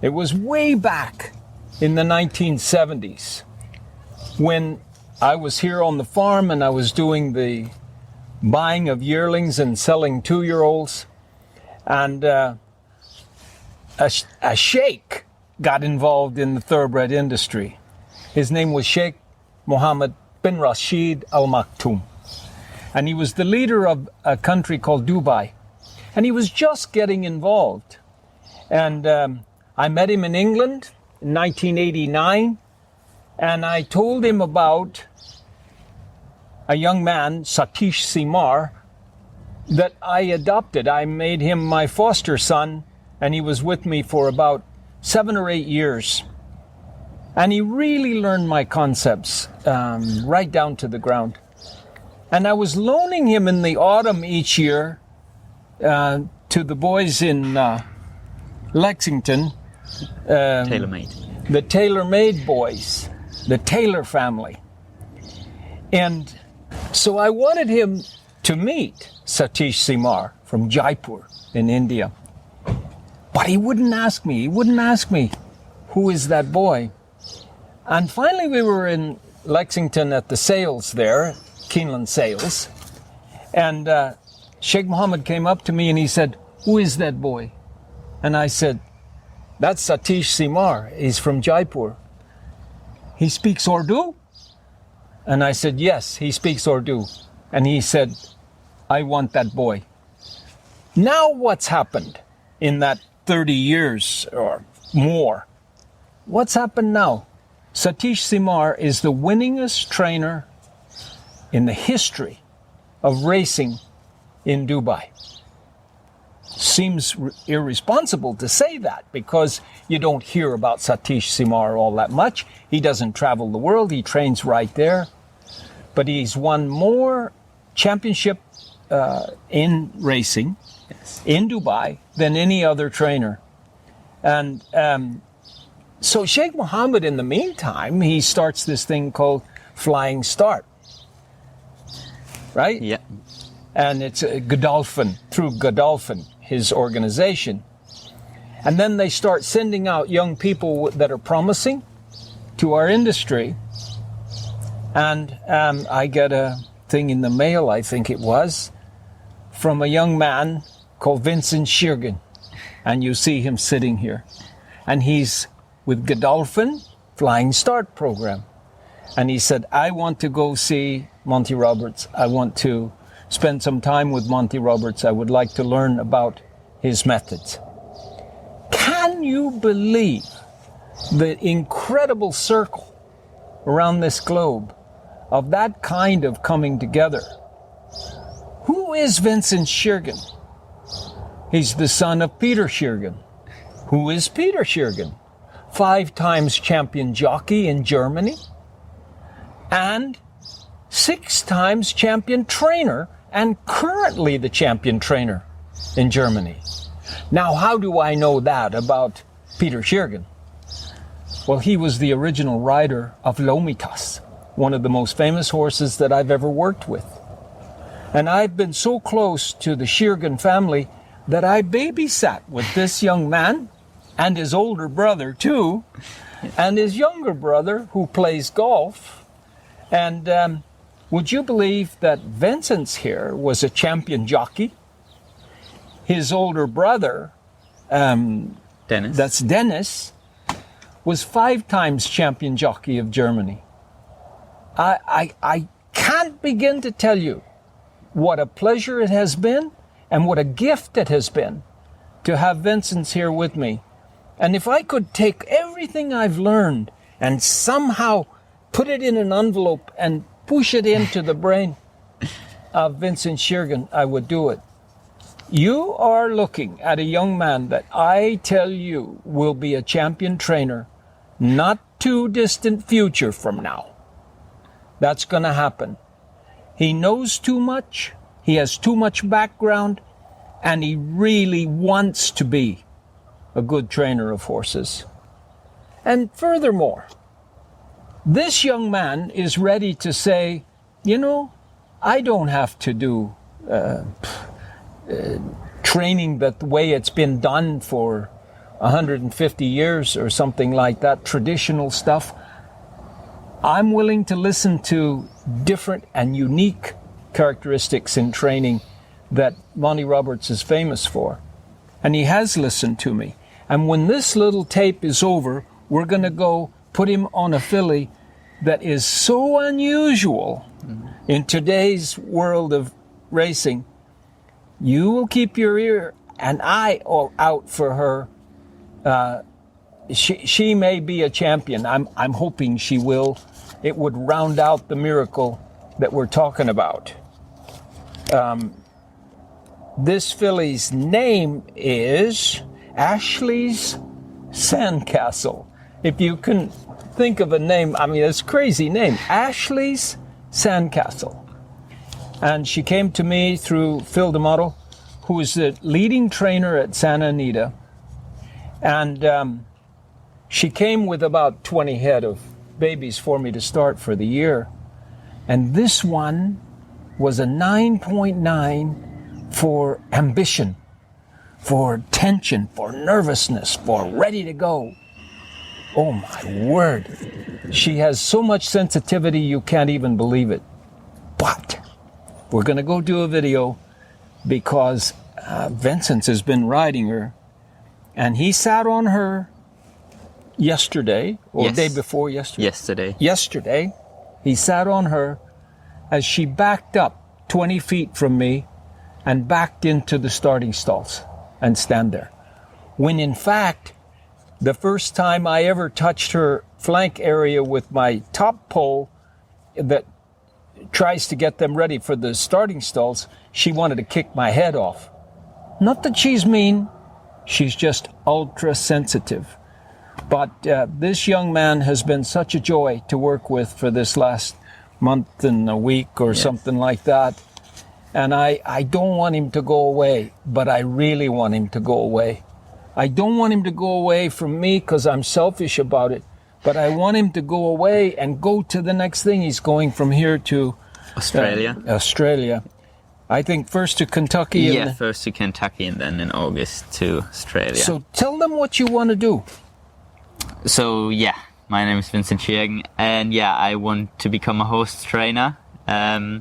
It was way back in the 1970s when I was here on the farm and I was doing the buying of yearlings and selling 2-year-olds. And a sheikh got involved in the thoroughbred industry. His name was Sheikh Mohammed bin Rashid Al Maktoum. And he was the leader of a country called Dubai. And he was just getting involved. And I met him in England in 1989. And I told him about a young man, Satish Simar, that I adopted. I made him my foster son, and he was with me for about 7 or 8 years. And he really learned my concepts right down to the ground. And I was loaning him in the autumn each year to the boys in Lexington. Tailor-made. The tailor-made boys. The Taylor family. And so I wanted him to meet Satish Simar from Jaipur in India. But he wouldn't ask me. He wouldn't ask me, who is that boy? And finally we were in Lexington at the sales there, Keeneland Sales. And Sheikh Mohammed came up to me and he said, who is that boy? And I said, that's Satish Simar. He's from Jaipur. He speaks Urdu? And I said, yes, he speaks Urdu. And he said, I want that boy. Now what's happened in that 30 years or more? What's happened now? Satish Simar is the winningest trainer in the history of racing in Dubai. Seems irresponsible to say that because you don't hear about Satish Simar all that much. He doesn't travel the world. He trains right there. But he's won more championship in racing in Dubai than any other trainer. And so Sheikh Mohammed, in the meantime, he starts this thing called Flying Start. Right? Yeah. And it's Godolphin, through Godolphin, his organization. And then they start sending out young people that are promising to our industry. And I get a thing in the mail, I think it was, from a young man called Vinzenz Schiergen. And you see him sitting here. And he's with Godolphin Flying Start program. And he said, I want to go see Monty Roberts. I want to spend some time with Monty Roberts. I would like to learn about his methods. Can you believe the incredible circle around this globe of that kind of coming together? Who is Vinzenz Schiergen? He's the son of Peter Schiergen. Who is Peter Schiergen? 5 times champion jockey in Germany and 6 times champion trainer and currently the champion trainer in Germany. Now, how do I know that about Peter Schiergen? Well, he was the original rider of Lomitas, one of the most famous horses that I've ever worked with. And I've been so close to the Schiergen family that I babysat with this young man and his older brother too, and his younger brother who plays golf. And would you believe that Vinzenz here was a champion jockey? His older brother, Dennis. That's Dennis, was 5 times champion jockey of Germany. I can't begin to tell you what a pleasure it has been and what a gift it has been to have Vinzenz here with me. And if I could take everything I've learned and somehow put it in an envelope and push it into the brain of Vincent Schiergen, I would do it. You are looking at a young man that I tell you will be a champion trainer not too distant future from now. That's going to happen. He knows too much, he has too much background, and he really wants to be a good trainer of horses. And furthermore, this young man is ready to say, you know, I don't have to do training the way it's been done for 150 years or something like that, traditional stuff. I'm willing to listen to different and unique characteristics in training that Monty Roberts is famous for. And he has listened to me. And when this little tape is over, we're going to go put him on a filly that is so unusual in today's world of racing. You will keep your ear and eye out for her. She may be a champion. I'm hoping she will. It would round out the miracle that we're talking about. This filly's name is Ashley's Sandcastle. If you can think of a name, I mean, it's a crazy name. Ashley's Sandcastle. And she came to me through Phil D'Amato, who is the leading trainer at Santa Anita. And she came with about 20 head of babies for me to start for the year. And this one was a 9.9 for ambition, for tension, for nervousness, for ready to go. Oh my word. She has so much sensitivity you can't even believe it. But we're going to go do a video because Vinzenz has been riding her, and he sat on her yesterday, or day before yesterday. Yesterday, he sat on her as she backed up 20 feet from me and backed into the starting stalls and stand there. When in fact, the first time I ever touched her flank area with my top pole that tries to get them ready for the starting stalls, she wanted to kick my head off. Not that she's mean, she's just ultra sensitive. But this young man has been such a joy to work with for this last month and a week or something like that. And I don't want him to go away, but I really want him to go away. I don't want him to go away from me because I'm selfish about it, but I want him to go away and go to the next thing. He's going from here to Australia. I think first to Kentucky. First to Kentucky and then in August to Australia. So tell them what you want to do. So my name is Vincent Schiergen, and I want to become a horse trainer. I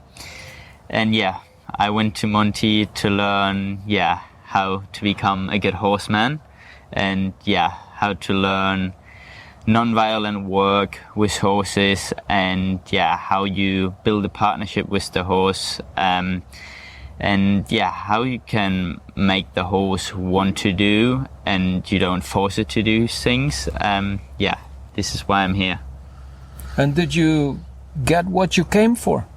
went to Monty to learn how to become a good horseman, and how to learn non-violent work with horses, and how you build a partnership with the horse, and how you can make the horse want to do and you don't force it to do things. This is why I'm here. And did you get what you came for?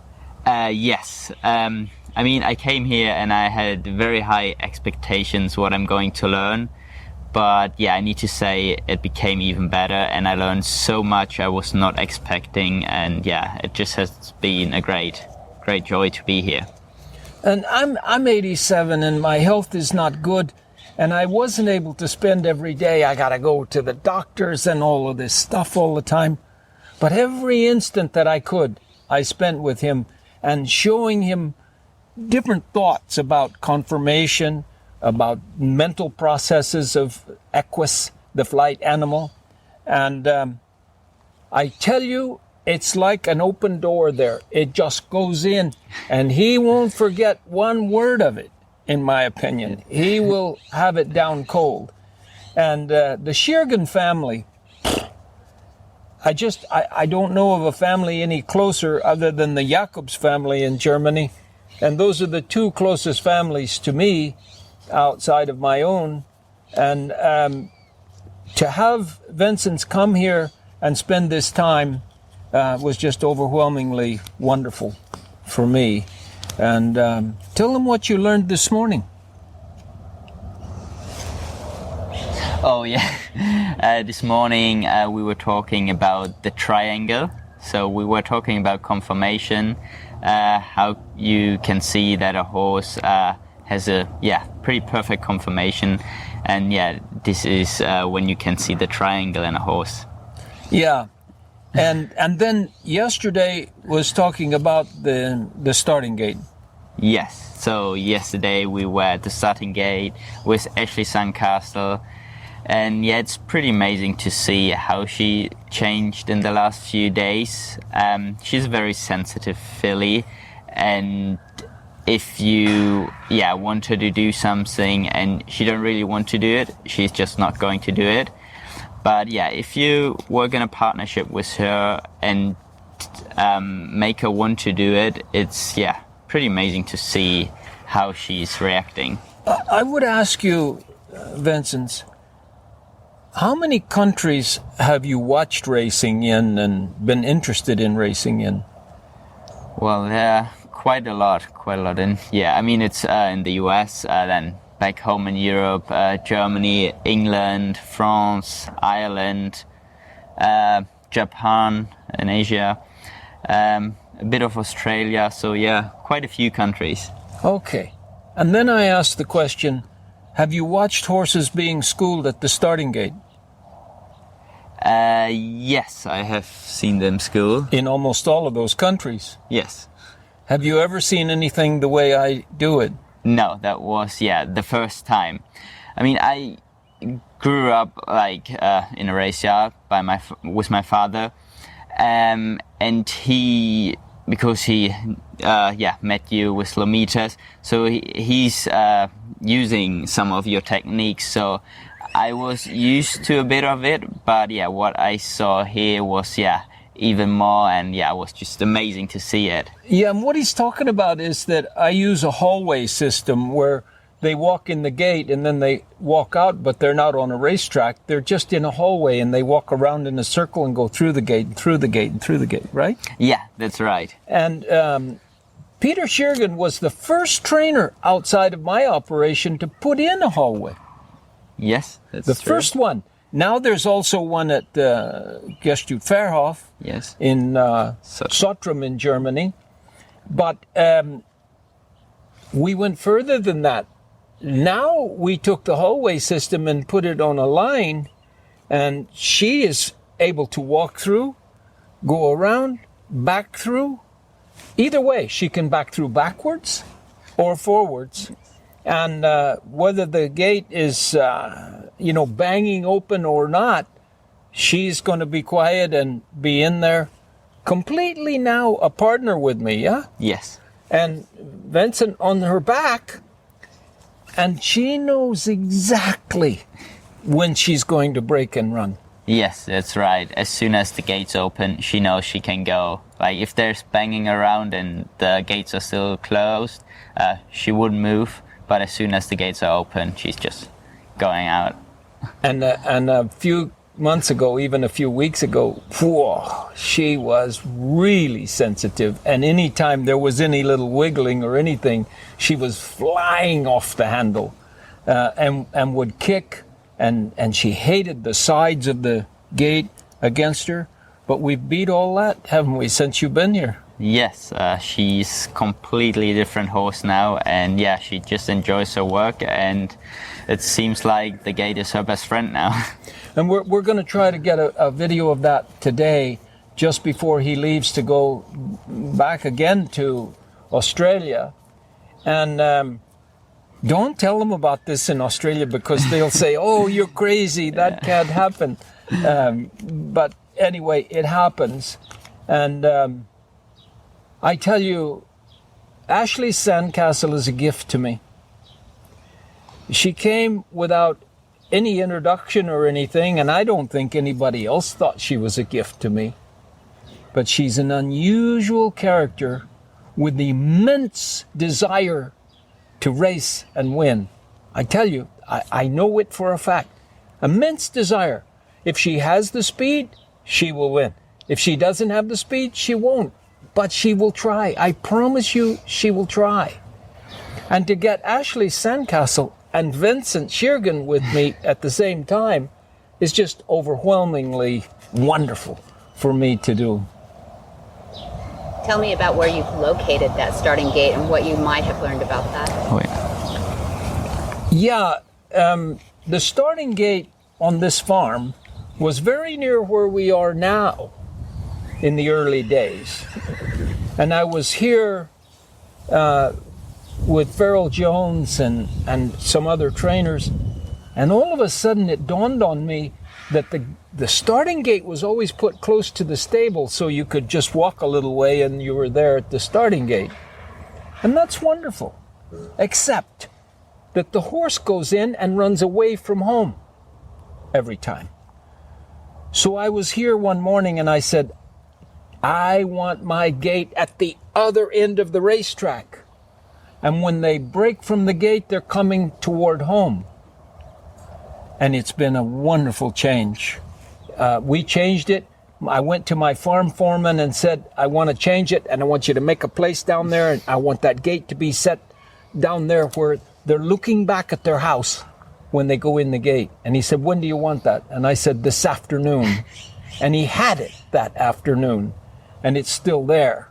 Yes. I mean, I came here and I had very high expectations what I'm going to learn. But I need to say it became even better, and I learned so much I was not expecting, and it just has been a great joy to be here. And I'm 87 and my health is not good, and I wasn't able to spend every day. I got to go to the doctors and all of this stuff all the time. But every instant that I could, I spent with him and showing him different thoughts about conformation, about mental processes of equus, the flight animal. And I tell you, it's like an open door there. It just goes in, and he won't forget one word of it, in my opinion. He will have it down cold. And the Schiergen family, I don't know of a family any closer other than the Jacobs family in Germany. And those are the two closest families to me outside of my own. And to have Vinzenz come here and spend this time was just overwhelmingly wonderful for me. And tell them what you learned this morning. Oh yeah, this morning we were talking about the triangle. So we were talking about conformation, how you can see that a horse has a pretty perfect conformation, and this is when you can see the triangle in a horse. Yeah, and then yesterday was talking about the starting gate. Yes. So yesterday we were at the starting gate with Ashley Sandcastle. And it's pretty amazing to see how she changed in the last few days. She's a very sensitive filly, and if you want her to do something and she don't really want to do it, she's just not going to do it. But if you work in a partnership with her and make her want to do it, it's pretty amazing to see how she's reacting. I would ask you, Vinzenz, how many countries have you watched racing in and been interested in racing in? Well, quite a lot. And it's in the US, then back home in Europe, Germany, England, France, Ireland, Japan, and Asia, a bit of Australia. So quite a few countries. Okay. And then I asked the question, have you watched horses being schooled at the starting gate? Yes, I have seen them school. In almost all of those countries? Yes. Have you ever seen anything the way I do it? No, that was, the first time. I mean, I grew up in a race yard with my father, and because he met you with Lomitas, so he's using some of your techniques, so I was used to a bit of it, but what I saw here was even more, and it was just amazing to see it. Yeah, and what he's talking about is that I use a hallway system where they walk in the gate and then they walk out, but they're not on a racetrack. They're just in a hallway and they walk around in a circle and go through the gate and through the gate and through the gate, right? Yeah, that's right. And Peter Schiergen was the first trainer outside of my operation to put in a hallway. Yes, that's the true. first one. Now there's also one at Gestut Verhof in Sottrum in Germany. But we went further than that. Now we took the hallway system and put it on a line, and she is able to walk through, go around, back through. Either way, she can back through backwards or forwards. And whether the gate is, banging open or not, she's going to be quiet and be in there. Completely now a partner with me, yeah? Yes. And Vincent on her back, and she knows exactly when she's going to break and run. Yes, that's right. As soon as the gates open, she knows she can go. Like if there's banging around and the gates are still closed, she wouldn't move. But as soon as the gates are open, she's just going out. And a few months ago, even a few weeks ago, whoa, she was really sensitive. And anytime there was any little wiggling or anything, she was flying off the handle and would kick. And she hated the sides of the gate against her. But we've beat all that, haven't we, since you've been here? Yes, she's completely different horse now, and she just enjoys her work, and it seems like the gate is her best friend now. And we're going to try to get a video of that today, just before he leaves to go back again to Australia. And don't tell them about this in Australia, because they'll say, "Oh, you're crazy, that can't happen." But anyway, it happens, and I tell you, Ashley Sandcastle is a gift to me. She came without any introduction or anything, and I don't think anybody else thought she was a gift to me. But she's an unusual character with immense desire to race and win. I tell you, I know it for a fact. Immense desire. If she has the speed, she will win. If she doesn't have the speed, she won't. But she will try. I promise you, she will try. And to get Ashley Sandcastle and Vincent Schiergen with me at the same time is just overwhelmingly wonderful for me to do. Tell me about where you've located that starting gate and what you might have learned about that. Oh, yeah. Yeah, the starting gate on this farm was very near where we are now in the early days. And I was here with Farrell Jones and some other trainers, and all of a sudden it dawned on me that the starting gate was always put close to the stable so you could just walk a little way and you were there at the starting gate. And that's wonderful, except that the horse goes in and runs away from home every time. So I was here one morning and I said, I want my gate at the other end of the racetrack. And when they break from the gate, they're coming toward home. And it's been a wonderful change. We changed it. I went to my farm foreman and said, I want to change it, and I want you to make a place down there, and I want that gate to be set down there where they're looking back at their house when they go in the gate. And he said, when do you want that? And I said, this afternoon. And he had it that afternoon, and it's still there.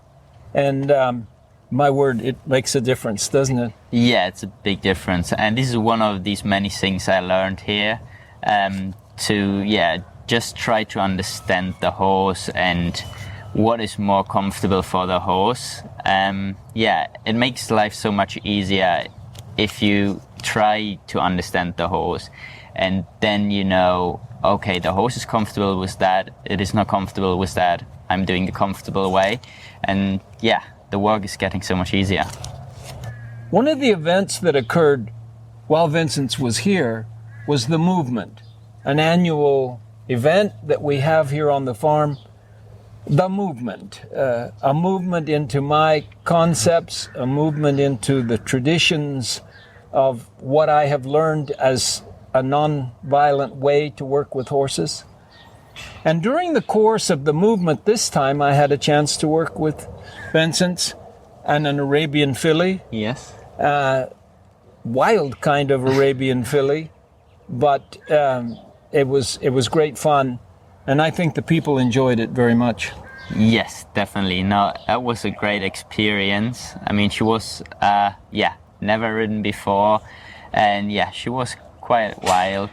And my word, it makes a difference, doesn't it? Yeah, it's a big difference. And this is one of these many things I learned here, to just try to understand the horse and what is more comfortable for the horse. It makes life so much easier if you try to understand the horse, and then you know, okay, the horse is comfortable with that, it is not comfortable with that, I'm doing the comfortable way, and the work is getting so much easier. One of the events that occurred while Vinzenz was here was the movement, an annual event that we have here on the farm. The movement, a movement into my concepts, a movement into the traditions of what I have learned as a non-violent way to work with horses. And during the course of the movement this time, I had a chance to work with Vinzenz and an Arabian filly. Yes. Wild kind of Arabian filly, but it was great fun, and I think the people enjoyed it very much. Yes, definitely. No, that was a great experience. I mean, she was, never ridden before, and she was quite wild.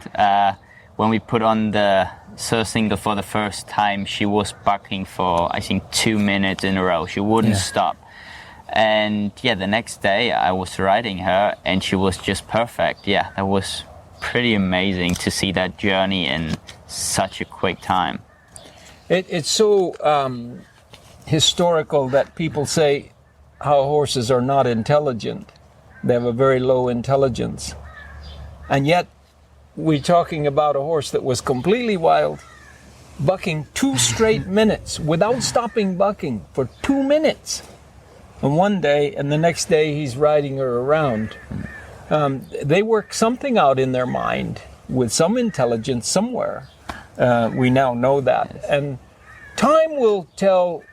When we put on the surcingle for the first time, she was bucking for, I think, 2 minutes in a row. She wouldn't stop. And the next day I was riding her and she was just perfect. Yeah, that was pretty amazing to see that journey in such a quick time. It's so historical that people say how horses are not intelligent. They have a very low intelligence. And yet we're talking about a horse that was completely wild, bucking 2 straight minutes without stopping bucking for 2 minutes. And one day, and the next day, he's riding her around. They work something out in their mind with some intelligence somewhere. We now know that. And time will tell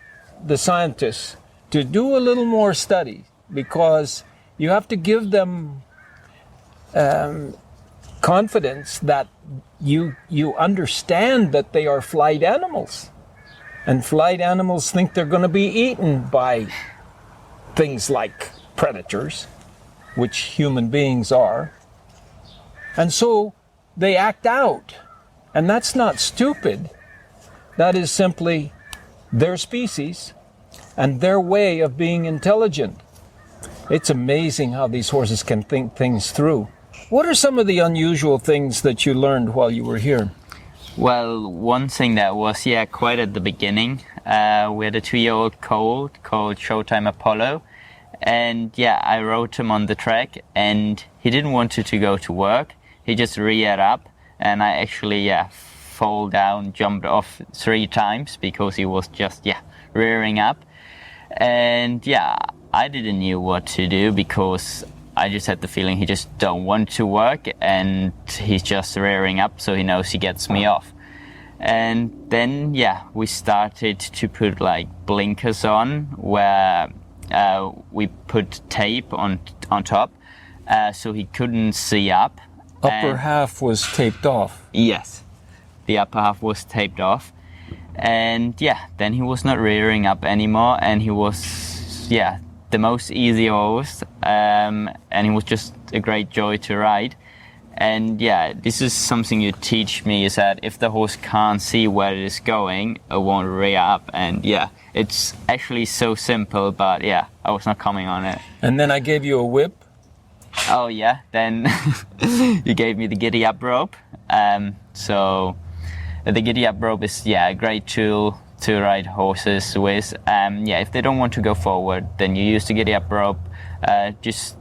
the scientists to do a little more study, because you have to give them confidence that you understand that they are flight animals. And flight animals think they're going to be eaten by things like predators, which human beings are. And so they act out. And that's not stupid. That is simply their species and their way of being intelligent. It's amazing how these horses can think things through. What are some of the unusual things that you learned while you were here? Well, one thing that was, quite at the beginning, we had a 2-year-old colt called Showtime Apollo. And I rode him on the track, and he didn't want to go to work. He just reared up, and I actually, fall down, jumped off 3 times because he was just, rearing up. And I didn't know what to do because I just had the feeling he just don't want to work and he's just rearing up so he knows he gets me off. And then, we started to put like blinkers on where we put tape on top so he couldn't see up. Upper half was taped off. Yes, the upper half was taped off. And then he was not rearing up anymore and he was, the most easy horse, and it was just a great joy to ride. And this is something you teach me, is that if the horse can't see where it is going, it won't rear up. And it's actually so simple, but I was not coming on it. And then I gave you a whip. Oh then you gave me the giddy up rope. So the giddy up rope is a great tool to ride horses with. If they don't want to go forward, then you use the giddy up rope. It's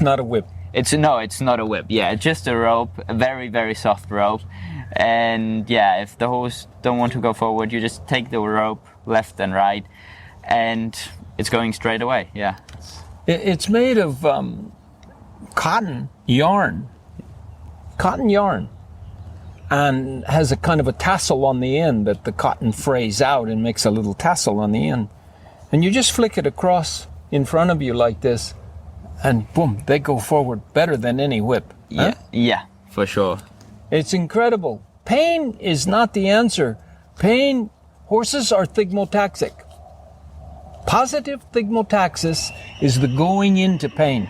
not a whip. It's not a whip. Just a rope, a very, very soft rope. And if the horse don't want to go forward, you just take the rope left and right, and it's going straight away. It's made of cotton yarn, and has a kind of a tassel on the end that the cotton frays out and makes a little tassel on the end. And you just flick it across in front of you like this, and boom, they go forward better than any whip. Huh? Yeah, for sure. It's incredible. Pain is not the answer. Horses are thigmotaxic. Positive thigmotaxis is the going into pain,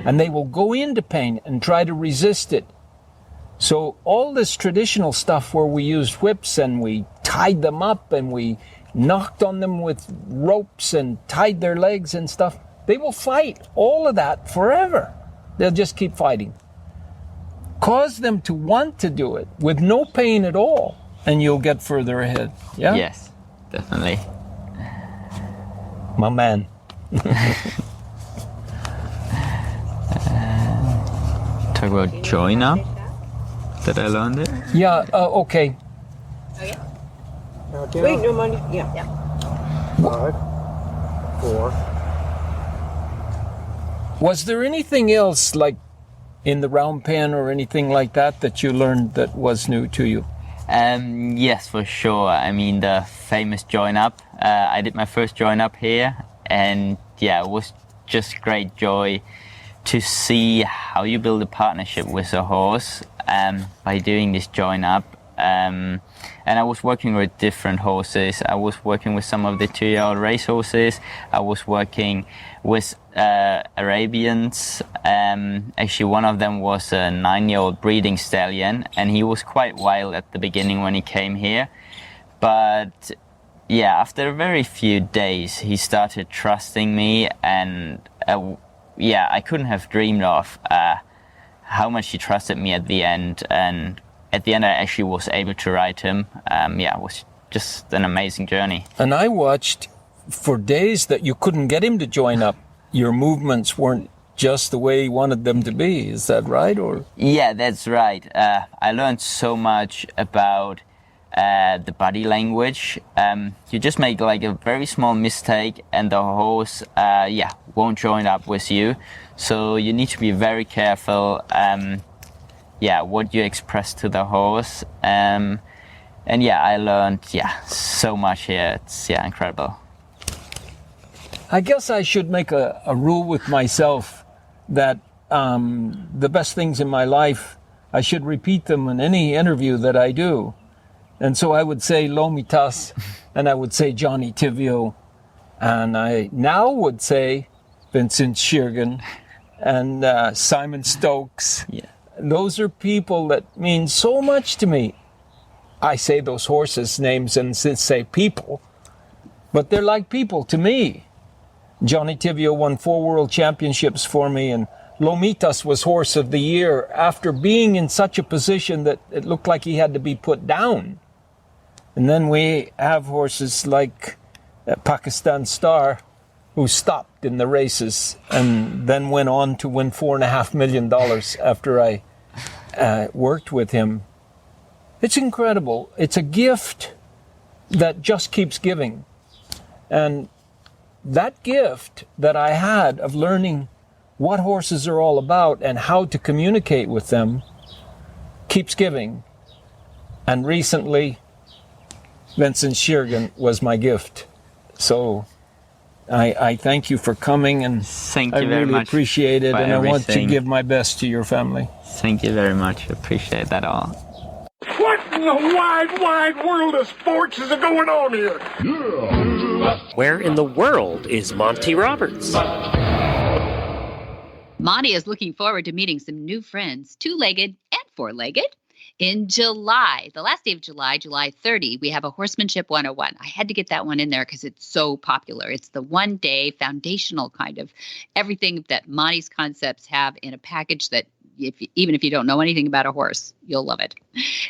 and they will go into pain and try to resist it. So all this traditional stuff where we used whips and we tied them up and we knocked on them with ropes and tied their legs and stuff, they will fight all of that forever. They'll just keep fighting. Cause them to want to do it with no pain at all, and you'll get further ahead. Yeah? Yes, definitely. My man. Talk about join up that I learned it. Yeah, okay. Oh, yeah? Wait, no money. Yeah. 5, 4. Was there anything else, like in the round pen or anything like that you learned that was new to you? Yes, for sure. I mean, the famous join up. I did my first join up here, and it was just great joy to see how you build a partnership with a horse by doing this join up. And I was working with different horses. I was working with some of the 2-year-old race horses. I was working with Arabians. Actually, one of them was a 9-year-old breeding stallion, and he was quite wild at the beginning when he came here. But after a very few days, he started trusting me, and I couldn't have dreamed of how much he trusted me at the end. And at the end, I actually was able to ride him. It was just an amazing journey. And I watched for days that you couldn't get him to join up. Your movements weren't just the way you wanted them to be. Is that right? Or yeah, that's right. I learned so much about the body language. You just make like a very small mistake and the horse won't join up with you. So you need to be very careful what you express to the horse. I learned so much here. It's incredible. I guess I should make a rule with myself that the best things in my life, I should repeat them in any interview that I do. And so I would say Lomitas, and I would say Johnny Tivio, and I now would say Vinzenz Schiergen and Simon Stokes. Yeah. Those are people that mean so much to me. I say those horses' names and say people, but they're like people to me. Johnny Tivio won 4 world championships for me, and Lomitas was horse of the year after being in such a position that it looked like he had to be put down. And then we have horses like Pakistan Star, who stopped in the races and then went on to win $4.5 million after I worked with him. It's incredible. It's a gift that just keeps giving. And that gift that I had of learning what horses are all about and how to communicate with them keeps giving. And recently, Vinzenz Schiergen was my gift. So I thank you for coming, and Thank I you very really much appreciate it, for and I want to everything. give my best to your family. Thank you very much. Appreciate that all. What in the wide world of sports is going on here? Where in the world is Monty Roberts? Monty is looking forward to meeting some new friends, two-legged and four-legged. In July, the last day of July, July 30, we have a Horsemanship 101. I had to get that one in there because it's so popular. It's the one-day foundational kind of everything that Monty's concepts have in a package that even if you don't know anything about a horse, you'll love it.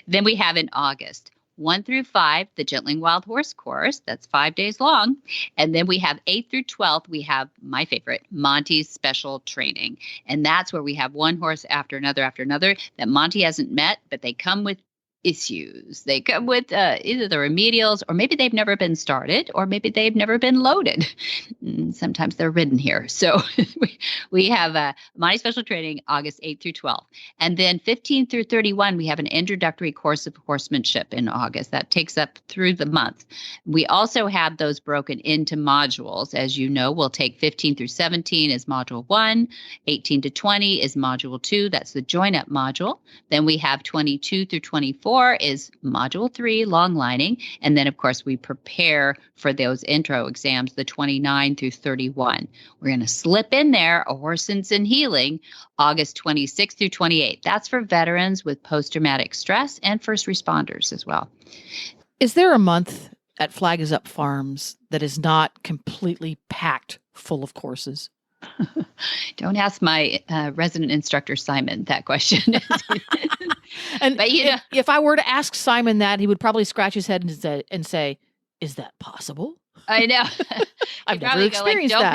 Then we have in August, 1 through 5, the Gentling Wild Horse course. That's 5 days long. And then we have 8 through 12, we have my favorite, Monty's special training. And that's where we have one horse after another that Monty hasn't met, but they come with issues. They come with either the remedials, or maybe they've never been started, or maybe they've never been loaded. Sometimes they're ridden here. So we have Monty Special Training, August 8th through 12th. And then 15 through 31, we have an introductory course of horsemanship in August. That takes up through the month. We also have those broken into modules. As you know, we'll take 15 through 17 as module 1, 18 to 20 is module 2. That's the join-up module. Then we have 22 through 24 is module 3, long lining. And then, of course, we prepare for those intro exams, the 29 through 31. We're going to slip in there a Horsens and Healing, August 26 through 28. That's for veterans with post-traumatic stress and first responders as well. Is there a month at Flag is Up Farms that is not completely packed full of courses? Don't ask my resident instructor, Simon, that question. But if I were to ask Simon that, he would probably scratch his head and say, "Is that possible?" I know. I've never experienced that.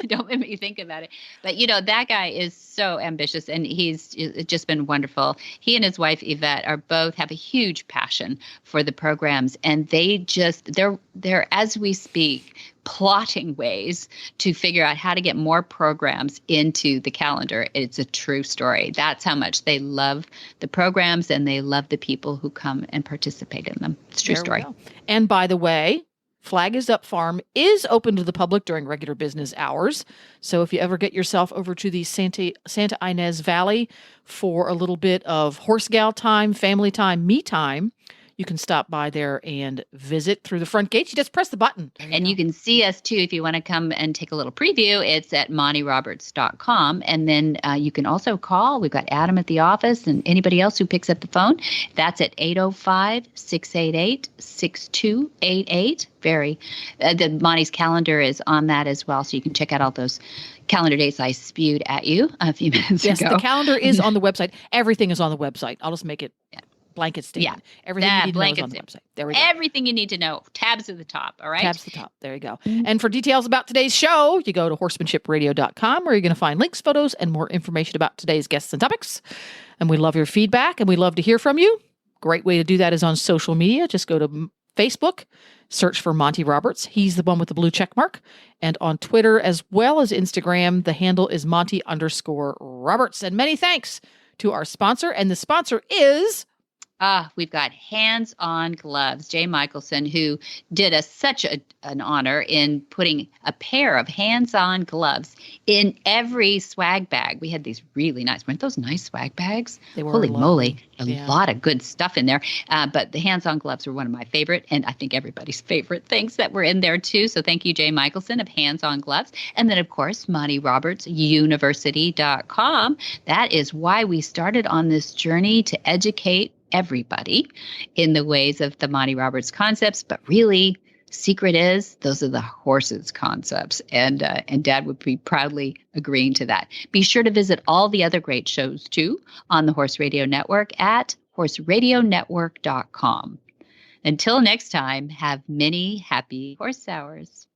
Don't make me think about it. But that guy is so ambitious, and he's just been wonderful. He and his wife Yvette have a huge passion for the programs, and they're as we speak plotting ways to figure out how to get more programs into the calendar. It's a true story. That's how much they love the programs, and they love the people who come and participate in them. It's a true story. And by the way, Flag is Up Farm is open to the public during regular business hours. So if you ever get yourself over to the Santa Ynez Valley for a little bit of horse gal time, family time, me time, you can stop by there and visit through the front gates. You just press the button. And you can see us, too, if you want to come and take a little preview. It's at montyroberts.com. And then you can also call. We've got Adam at the office and anybody else who picks up the phone. That's at 805-688-6288. The Monty's calendar is on that as well, so you can check out all those calendar dates I spewed at you a few minutes ago. Yes, the calendar is on the website. Everything is on the website. I'll just make it blanket statement. Yeah. Everything you need to know is on the website. There we go. Everything you need to know. Tabs at the top, all right? Tabs at the top. There you go. Mm-hmm. And for details about today's show, you go to horsemanshipradio.com, where you're going to find links, photos, and more information about today's guests and topics. And we love your feedback, and we love to hear from you. Great way to do that is on social media. Just go to Facebook, search for Monty Roberts. He's the one with the blue check mark. And on Twitter as well as Instagram, the handle is Monty_Roberts. And many thanks to our sponsor. And the sponsor is... we've got Hands On Gloves, Jay Michelson, who did us such an honor in putting a pair of Hands On Gloves in every swag bag. We had these really nice, weren't those nice swag bags? They were. Holy moly, a lot of good stuff in there. But the Hands On Gloves were one of my favorite, and I think everybody's favorite things that were in there too. So thank you, Jay Michelson of Hands On Gloves. And then, of course, Monty Roberts, University.com. That is why we started on this journey to educate everybody in the ways of the Monty Roberts concepts, but really, secret is those are the horses concepts, and Dad would be proudly agreeing to that. Be sure to visit all the other great shows too on the Horse Radio Network at horseradionetwork.com. Until next time, have many happy horse hours.